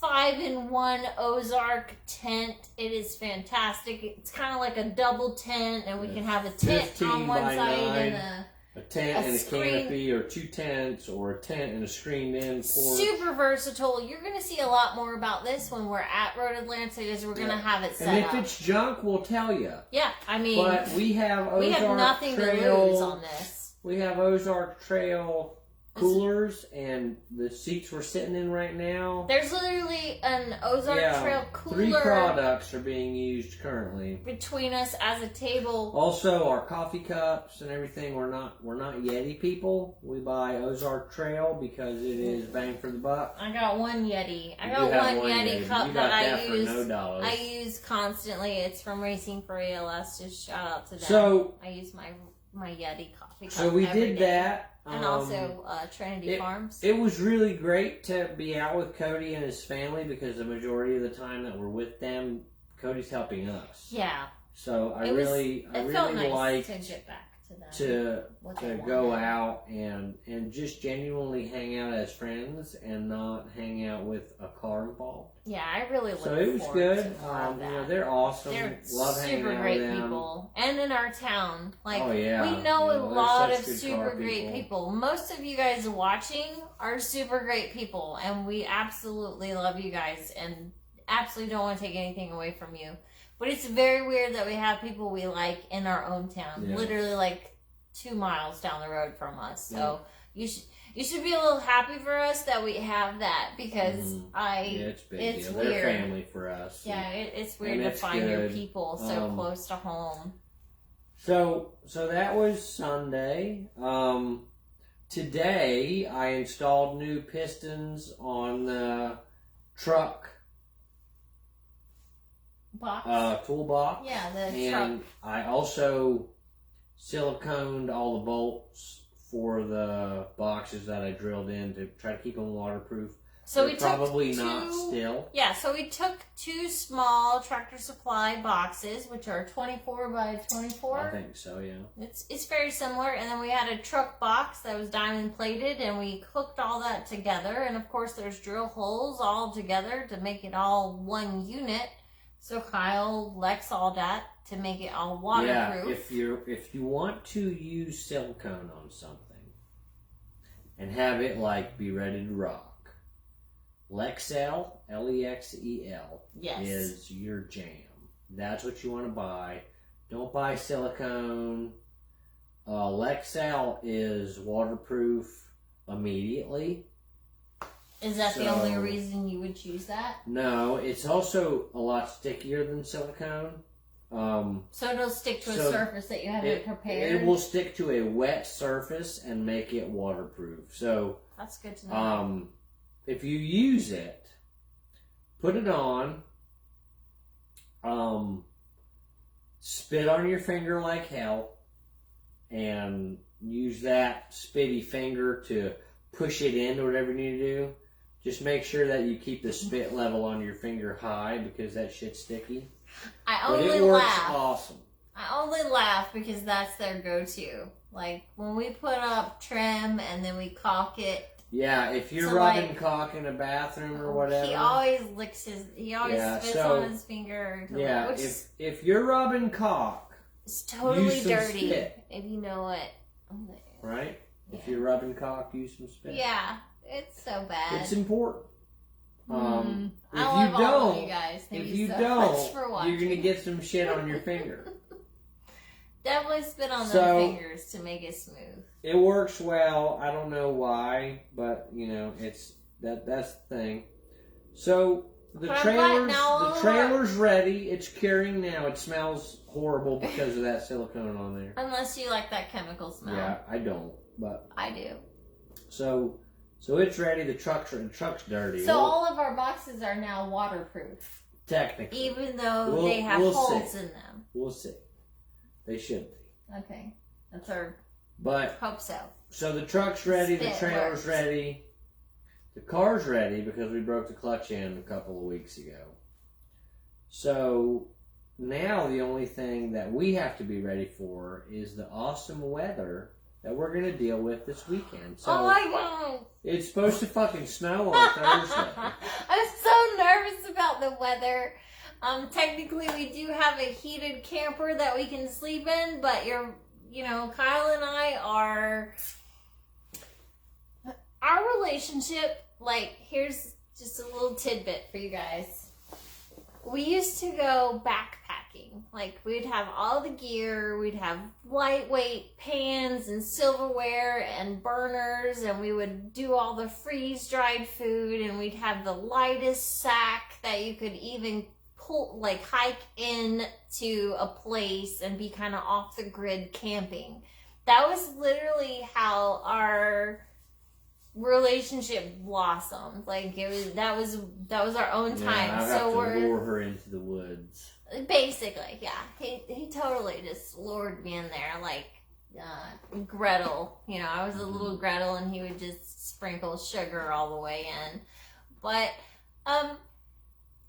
5-in-1 Ozark tent. It is fantastic. It's kind of like a double tent, and we can have a tent on one side and A tent and a canopy, or 2 tents, or a tent and a screened-in porch. Super versatile. You're going to see a lot more about this when we're at Road Atlanta, because we're going to have it set up. And if it's junk, we'll tell you. Yeah, I mean, but we have nothing to lose on this. We have Ozark Trail coolers, and the seats we're sitting in right now. There's literally an Ozark Trail cooler. 3 products are being used currently between us as a table. Also, our coffee cups and everything. We're not Yeti people. We buy Ozark Trail because it is bang for the buck. I got one Yeti. I got one Yeti cup that I use. For $no. I use constantly. It's from Racing for ALS. Just shout out to them. So I use my Yeti coffee cup. So we did that. And also Trinity Farms. It was really great to be out with Cody and his family, because the majority of the time that we're with them, Cody's helping us. Yeah. So I really like to get back to them. To go out and just genuinely hang out as friends and not hang out with a car involved. Yeah, I really look So it was forward good. to that. You know, they're awesome. They're Love hanging super out great with them. people. And in our town. Like, we know a lot of such super great people. Most of you guys watching are super great people. And we absolutely love you guys. And absolutely don't want to take anything away from you. But it's very weird that we have people we like in our own town. Yeah. Literally like 2 miles down the road from us. So you should be a little happy for us that we have that, because it's big it's deal. weird. They're family for us. Yeah, it's weird to find your people so close to home. So that was Sunday. Today I installed new pistons on the truck toolbox. Yeah, the and truck. I also siliconed all the bolts for the boxes that I drilled in to try to keep them waterproof. So They're probably not still. Yeah, so we took 2 small Tractor Supply boxes, which are 24 by 24. I think so, yeah. It's very similar. And then we had a truck box that was diamond plated, and we hooked all that together. And of course, there's drill holes all together to make it all one unit. So Kyle Lex all that to make it all waterproof. Yeah, if you want to use silicone on something and have it like be ready to rock, Lexel, Lexel, is your jam. That's what you want to buy. Don't buy silicone. Lexel is waterproof immediately. Is that the only reason you would choose that? No, it's also a lot stickier than silicone. So it'll stick to a surface that you haven't prepared? It will stick to a wet surface and make it waterproof. So that's good to know. If you use it, put it on, spit on your finger like hell, and use that spitty finger to push it in or whatever you need to do. Just make sure that you keep the spit level on your finger high, because that shit's sticky. But it works awesome. I only laugh because that's their go-to. Like, when we put up trim and then we caulk it. Yeah, if you're rubbing caulk in a bathroom or whatever. He always spits on his finger. If you're rubbing caulk, it's totally dirty. Spit. If you know it. Right? Yeah. If you're rubbing caulk, use some spit. Yeah, it's so bad. It's important. If I love you all don't, of you guys. Thank if you you so don't, much for watching. you're gonna get some shit on your finger. Definitely spit on those fingers to make it smooth. It works well. I don't know why, but you know, that's the thing. So the trailer's ready. It's curing now. It smells horrible because of that silicone on there. Unless you like that chemical smell. Yeah, I don't, but I do. So it's ready. The truck's dirty. So all of our boxes are now waterproof. Technically. Even though they have holes in them. We'll see. They should be. Okay. That's our hope so. So the truck's ready, the trailer's ready, the car's ready because we broke the clutch in a couple of weeks ago. So now the only thing that we have to be ready for is the awesome weather that we're going to deal with this weekend. So oh my God. It's supposed to fucking snow on Thursday. I'm so nervous about the weather. Technically we do have a heated camper that we can sleep in, but Kyle and I are our relationship, like, here's just a little tidbit for you guys. We used to go backpacking. Like, we'd have all the gear, we'd have lightweight pans and silverware and burners, and we would do all the freeze-dried food, and we'd have the lightest sack that you could even pull, like, hike in to a place and be kind of off the grid camping. That was literally how our relationship blossomed. Like, that was our own time. Yeah, I have to lure her into the woods. Basically, yeah. He totally just lured me in there, like Gretel. You know, I was a little Gretel, and he would just sprinkle sugar all the way in. But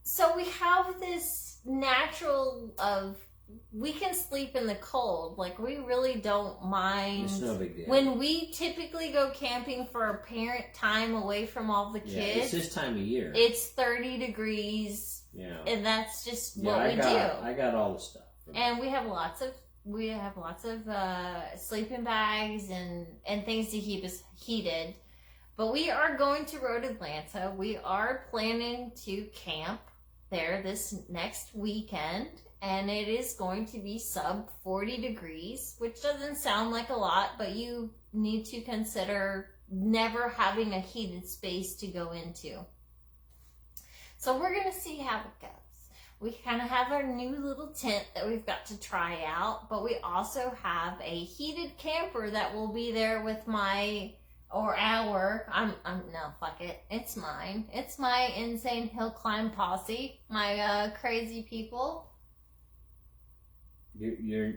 so we have this natural of, we can sleep in the cold. Like, we really don't mind. It's no big deal. When we typically go camping for a parent time away from all the kids. Yeah, it's this time of year. It's 30 degrees. Yeah. And that's just what we do. I got all the stuff. And we have lots of sleeping bags and things to keep us heated. But we are going to Road Atlanta. We are planning to camp there this next weekend. And it is going to be sub 40 degrees, which doesn't sound like a lot, but you need to consider never having a heated space to go into. So we're going to see how it goes. We kind of have our new little tent that we've got to try out, but we also have a heated camper that will be there with no, fuck it. It's mine. It's my insane hill climb posse, my crazy people. You're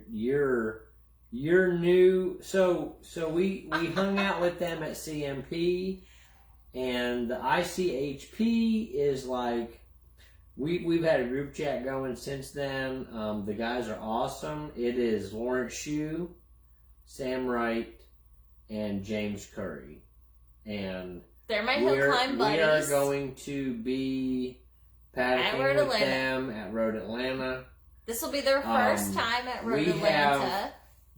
new. So we hung out with them at CMP, and the ICHP is like, we've had a group chat going since then. The guys are awesome. It is Lawrence Shue, Sam Wright, and James Curry, and they're my hill climb buddies. We are going to be paddling with them at Road Atlanta. This will be their first time at Road Atlanta.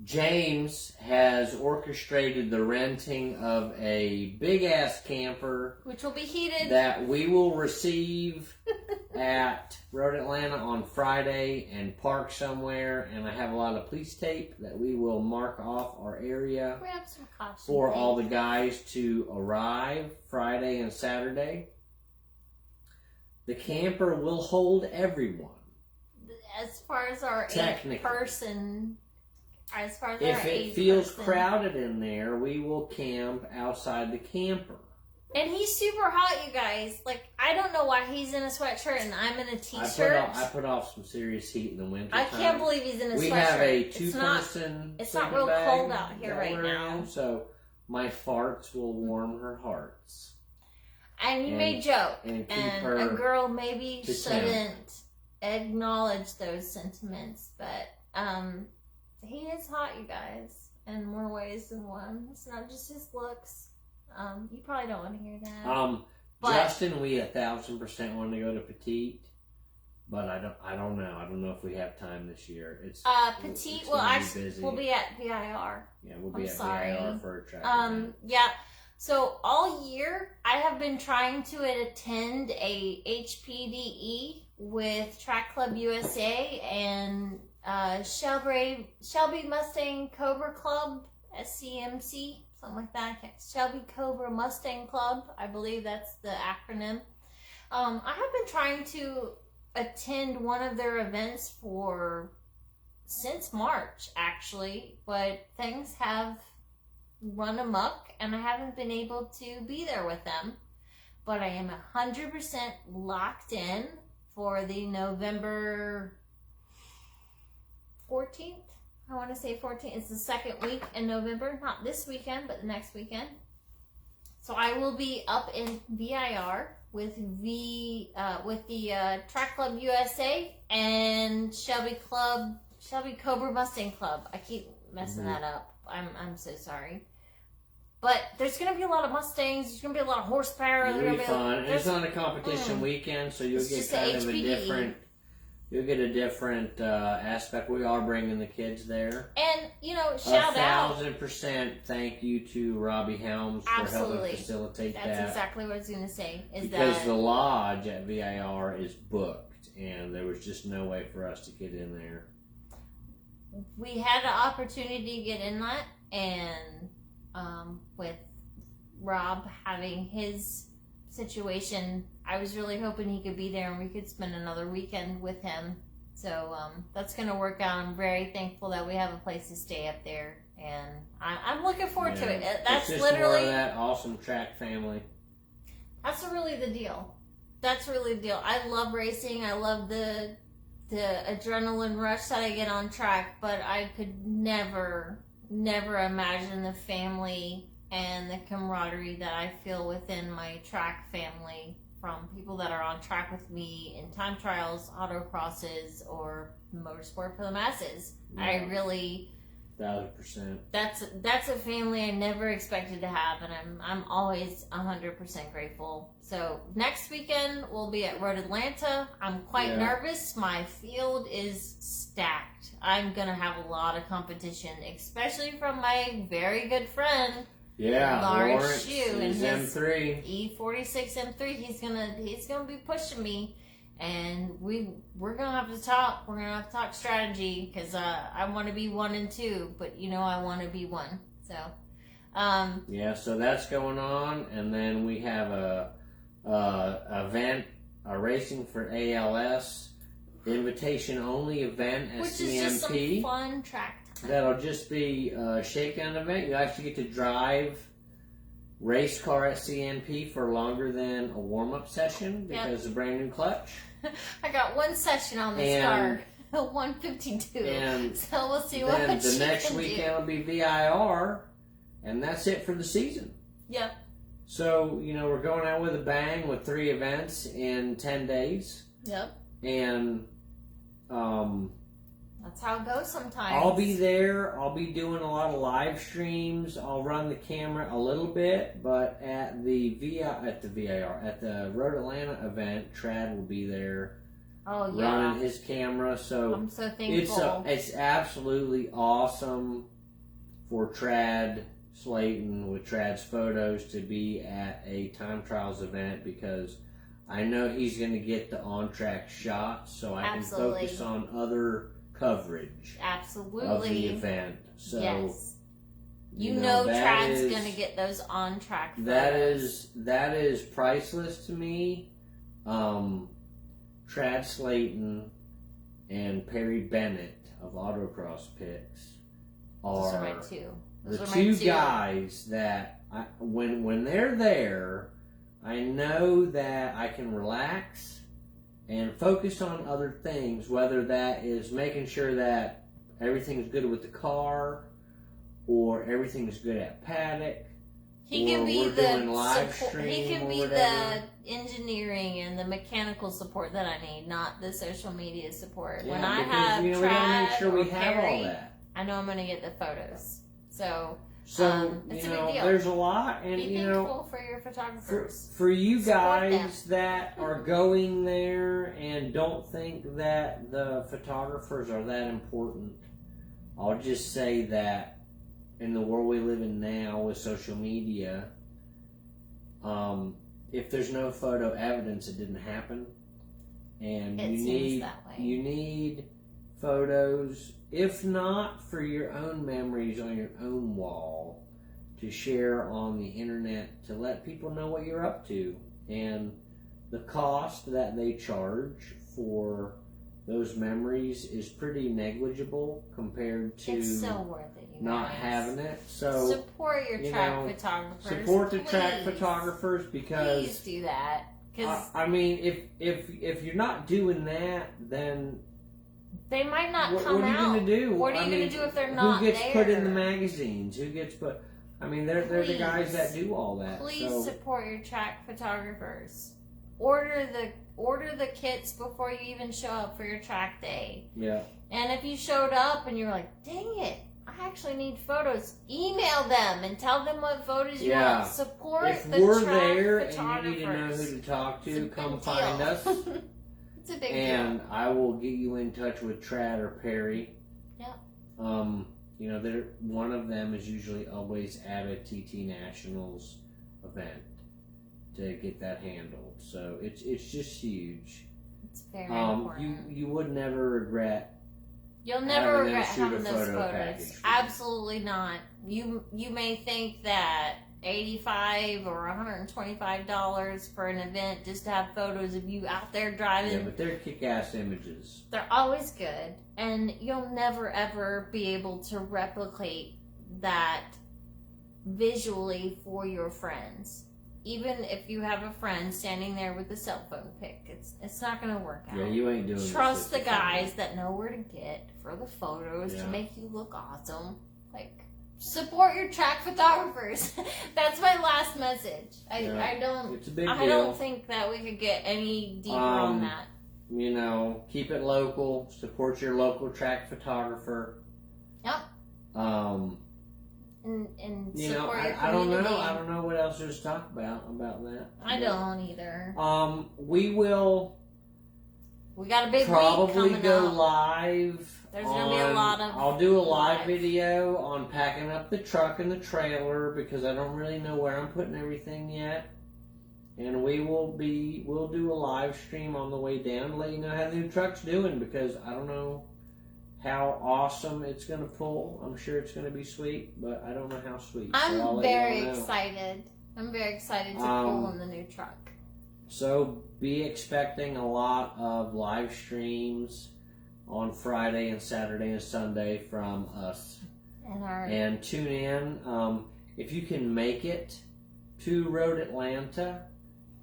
James has orchestrated the renting of a big-ass camper, which will be heated, that we will receive at Road Atlanta on Friday and park somewhere. And I have a lot of police tape that we will mark off our area. We have some caution for tape. All the guys to arrive Friday and Saturday. The camper will hold everyone. As far as our person, as far as if it feels crowded in there, we will camp outside the camper. And he's super hot, you guys. Like, I don't know why he's in a sweatshirt and I'm in a t-shirt. I put off some serious heat in the winter. I can't believe he's in a sweatshirt. We have a two-person. It's not real cold out here right now. So my farts will warm her hearts. And you may joke, and a girl maybe shouldn't acknowledge those sentiments, but he is hot, you guys, in more ways than one. It's not just his looks. You probably don't want to hear that. But Justin, we 1,000% want to go to Petite, but I don't know. I don't know if we have time this year. It's Petite. Well, actually, we'll be at VIR. Yeah, we'll be VIR for a track. Yeah. So all year, I have been trying to attend a HPDE with Track Club USA and Shelby Mustang Cobra Club, SCMC, something like that. Shelby Cobra Mustang Club, I believe that's the acronym. I have been trying to attend one of their events since March, actually, but things have run amok and I haven't been able to be there with them. But I am 100% locked in for the November 14th. I want to say 14th. It's the second week in November. Not this weekend, but the next weekend. So I will be up in VIR with the Track Club USA and Shelby Cobra Mustang Club. I keep messing that up. I'm so sorry. But there's going to be a lot of Mustangs. There's going to be a lot of horsepower. It'll be fun. It's on a competition weekend, so you'll get kind of a different You'll get a different aspect. We are bringing the kids there. And, shout out. 1,000% thank you to Robbie Helms for helping facilitate that. That's exactly what I was going to say. Because the lodge at VIR is booked, and there was just no way for us to get in there. We had an opportunity to get in that, and with Rob having his situation, I was really hoping he could be there and we could spend another weekend with him. So that's going to work out. I'm very thankful that we have a place to stay up there, and I'm looking forward to it. That's it's just literally more of that awesome track family. That's really the deal. That's really the deal. I love racing. I love the adrenaline rush that I get on track, but I could never imagine the family and the camaraderie that I feel within my track family from people that are on track with me in time trials, autocrosses, or motorsport for the masses. Yeah. I really 1,000%. That's a family I never expected to have, and I'm always 100% grateful. So next weekend we'll be at Road Atlanta. I'm quite nervous. My field is stacked. I'm gonna have a lot of competition, especially from my very good friend. Yeah, Lawrence Shue and his M3 E46 M3. He's gonna be pushing me, and we're gonna have to talk. We're gonna have to talk strategy because I want to be 1 and 2, but I want to be 1. So yeah, so that's going on, and then we have a event, a racing for ALS, invitation only event at which CMP. is just some fun track. That'll just be a shakedown event. You actually get to drive race car at CMP for longer than a warm-up session because of brand new clutch. I got 1 session on this car, 152. And so we'll see what then the she next can weekend do. will be VIR, and that's it for the season. Yep. So, we're going out with a bang with 3 events in 10 days. Yep. And that's how it goes sometimes. I'll be there. I'll be doing a lot of live streams. I'll run the camera a little bit, but at the Road Atlanta event, Trad will be there running his camera. So I'm so thankful. It's absolutely awesome for Trad Slayton with Trad's photos to be at a time trials event because I know he's going to get the on-track shots, so I can focus on other coverage of the event. So yes. Trad's going to get those on-track photos. That is priceless to me. Trad Slayton and Perry Bennett of Autocross Picks are the two guys that when they're there, I know that I can relax and focus on other things, whether that is making sure that everything's good with the car or everything's good at paddock. He can be the engineering and the mechanical support that I need, not the social media support. Yeah, when I have we gotta make sure we have all that. I know I'm going to get the photos. So it's a big deal. There's a lot, and be thankful for your photographers. For you guys that are going there and don't think that the photographers are that important, I'll just say that in the world we live in now with social media, if there's no photo evidence, it didn't happen, and you need photos, if not for your own memories on your own wall, to share on the internet to let people know what you're up to. And the cost that they charge for those memories is pretty negligible compared to it's so worth it, not having it. So support your track photographers. Support the track photographers because please do that. I mean, if you're not doing that, then they might not come out. What are you going to do? What are you going to do if they're not there? Who gets put in the magazines? Who gets put... I mean, they're the guys that do all that. Please support your track photographers. Order the kits before you even show up for your track day. Yeah. And if you showed up and you're like, dang it, I actually need photos, email them and tell them what photos you want. Support the track photographers. If we're there and you need to know who to talk to, come find us. It's a big And deal. I will get you in touch with Trad or Perry. Yeah. You know, they're one of them is usually always at a TT Nationals event to get that handled. So it's just huge. It's very important. You would never regret. You'll never regret shoot having a those photo photos. package for you. Absolutely not. You may think that $85 or $125 for an event just to have photos of you out there driving. Yeah, but they're kick-ass images. They're always good, and you'll never ever be able to replicate that visually for your friends. Even if you have a friend standing there with a cell phone pic, it's not going to work out. Yeah, you ain't doing Trust this the guys that know where to get for the photos to Yeah. make you look awesome. Like, support your track photographers. That's my last message. I don't. It's a big I deal. don't think that we could get any deeper on that. You know, keep it local. Support your local track photographer. Yep. And You know, support your I don't community. know. I don't know what else there's to talk about that. I don't either. We will We got a big week probably coming go up. live. There's gonna be a lot of I'll do a live live. video on packing up the truck and the trailer because I don't really know where I'm putting everything yet. And we'll do a live stream on the way down to let you know how the new truck's doing because I don't know how awesome it's going to pull. I'm sure it's going to be sweet, but I don't know how sweet. So I'll I'm let very y'all know. excited. I'm very excited to pull in the new truck. So be expecting a lot of live streams on Friday and Saturday and Sunday from us. And tune in. If you can make it to Road Atlanta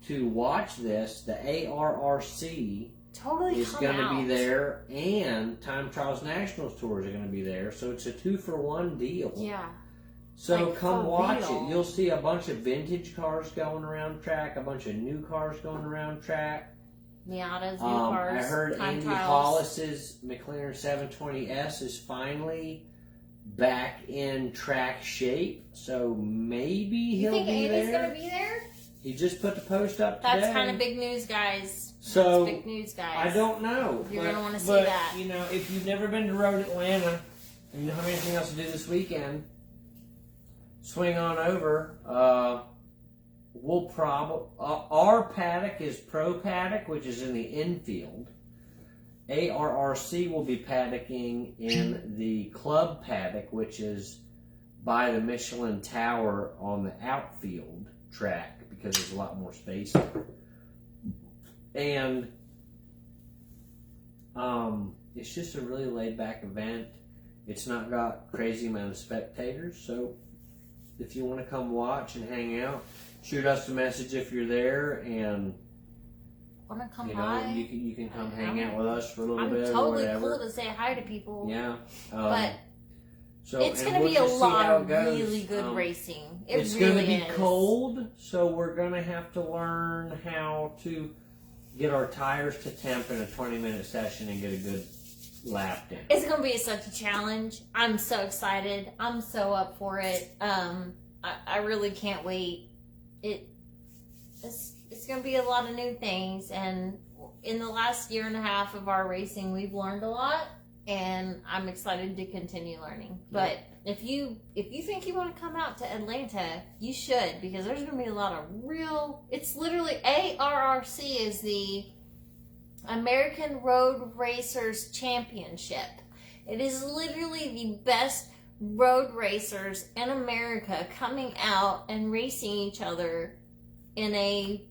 to watch this, the ARRC Totally is going to be there, and Time Trials Nationals Tours are going to be there. So it's a 2-for-1 deal. Yeah. So Like, come for watch real. it. You'll see a bunch of vintage cars going around track, a bunch of new cars going around track. Miata's new cars. I heard Time Andy trials. Hollis's McLaren 720S is finally back in track shape. So maybe You he'll think be Andy's there. gonna be there? He just put the post up today. That's kind of big news, guys. So, That's big news, guys. I don't know. You're gonna wanna see but, that. You know, if you've never been to Road Atlanta and you don't have anything else to do this weekend, swing on over. We'll probably our paddock is Pro Paddock, which is in the infield. ARRC will be paddocking in the Club Paddock, which is by the Michelin Tower on the outfield track because there's a lot more space there. And it's just a really laid-back event. It's not got crazy amount of spectators, so if you want to come watch and hang out, shoot us a message if you're there, and Wanna come you know by? you can come hang out with us for a little I'm bit or totally whatever. cool to say hi to people. Yeah, But so it's and going to we'll be a just see lot how of it goes. really good racing. It's really going to be is. cold, so we're going to have to learn how to get our tires to temp in a 20-minute session and get a good lap in. It's going to be such a challenge. I'm so excited. I'm so up for it. I really can't wait. It's going to be a lot of new things, and in the last year and a half of our racing, we've learned a lot, and I'm excited to continue learning. But if you think you want to come out to Atlanta, you should, because there's going to be a lot of it's literally ARRC is the American Road Racers Championship. It is literally the best road racers in America coming out and racing each other in a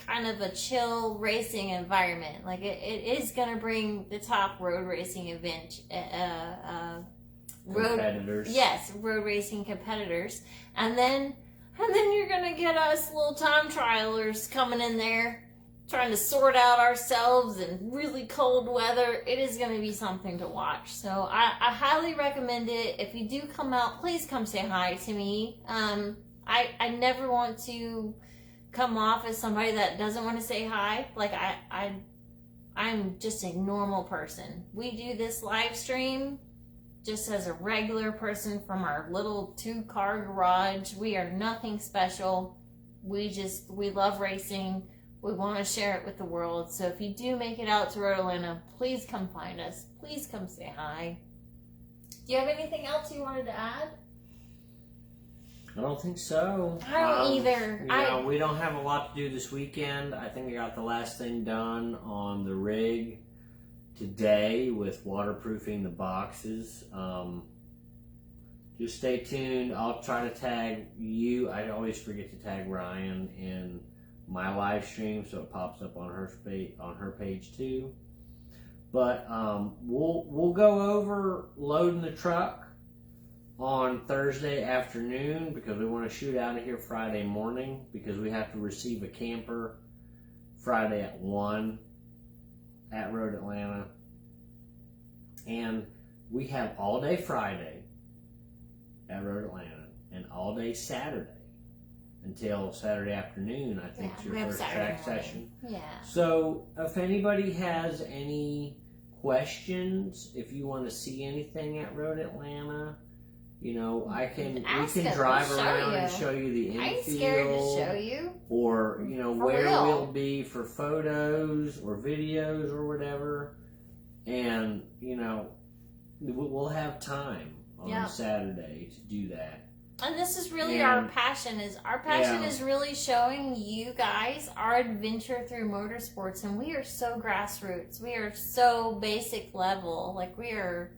kind of a chill racing environment. Like it is going to bring the top road racing event road racing competitors, and then you're going to get us little time trialers coming in there trying to sort out ourselves in really cold weather. It is going to be something to watch. So I highly recommend it. If you do come out, please come say hi to me. I never want to come off as somebody that doesn't want to say hi. Like I'm just a normal person. We do this live stream just as a regular person from our little 2-car garage. We are nothing special. We love racing. We want to share it with the world. So if you do make it out to Road Atlanta, please come find us. Please come say hi. Do you have anything else you wanted to add? I don't think so. I don't either. We don't have a lot to do this weekend. I think I got the last thing done on the rig today with waterproofing the boxes. Just stay tuned. I'll try to tag you. I always forget to tag Ryan in my live stream, so it pops up on her page too. But we'll go over loading the truck on Thursday afternoon because we want to shoot out of here Friday morning because we have to receive a camper Friday at 1 at Road Atlanta. And we have all day Friday at Road Atlanta and all day Saturday until Saturday afternoon. I think it's your first track session. Yeah. So if anybody has any questions, if you want to see anything at Road Atlanta, we can drive around and show you the infield. I ain't scared to show you. Or, where we'll be for photos or videos or whatever. And, we'll have time on Saturday to do that. And this is really our passion. Is really showing you guys our adventure through motorsports. And we are so grassroots. We are so basic level. Like we are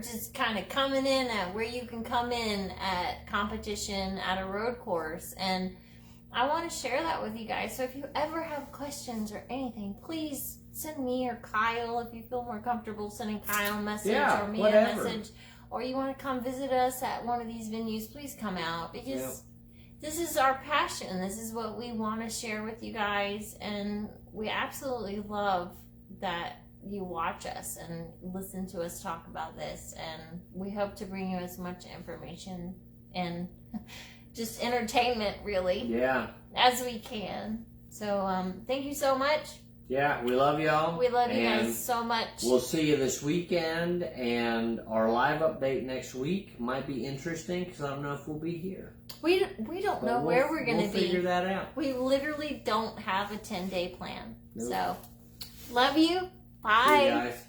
just kind of coming in at where you can come in at competition at a road course. And I want to share that with you guys. So if you ever have questions or anything, please send me or Kyle if you feel more comfortable sending Kyle a message or me a message. Or you want to come visit us at one of these venues, please come out because this is our passion. This is what we want to share with you guys. And we absolutely love that you watch us and listen to us talk about this. And we hope to bring you as much information and just entertainment, really, as we can. So thank you so much. Yeah, we love y'all. We love you guys so much. We'll see you this weekend, and our live update next week might be interesting because I don't know if we'll be here. We don't know where we're going to be. We'll figure that out. We literally don't have a 10-day plan. Nope. So, love you. Bye. See you guys.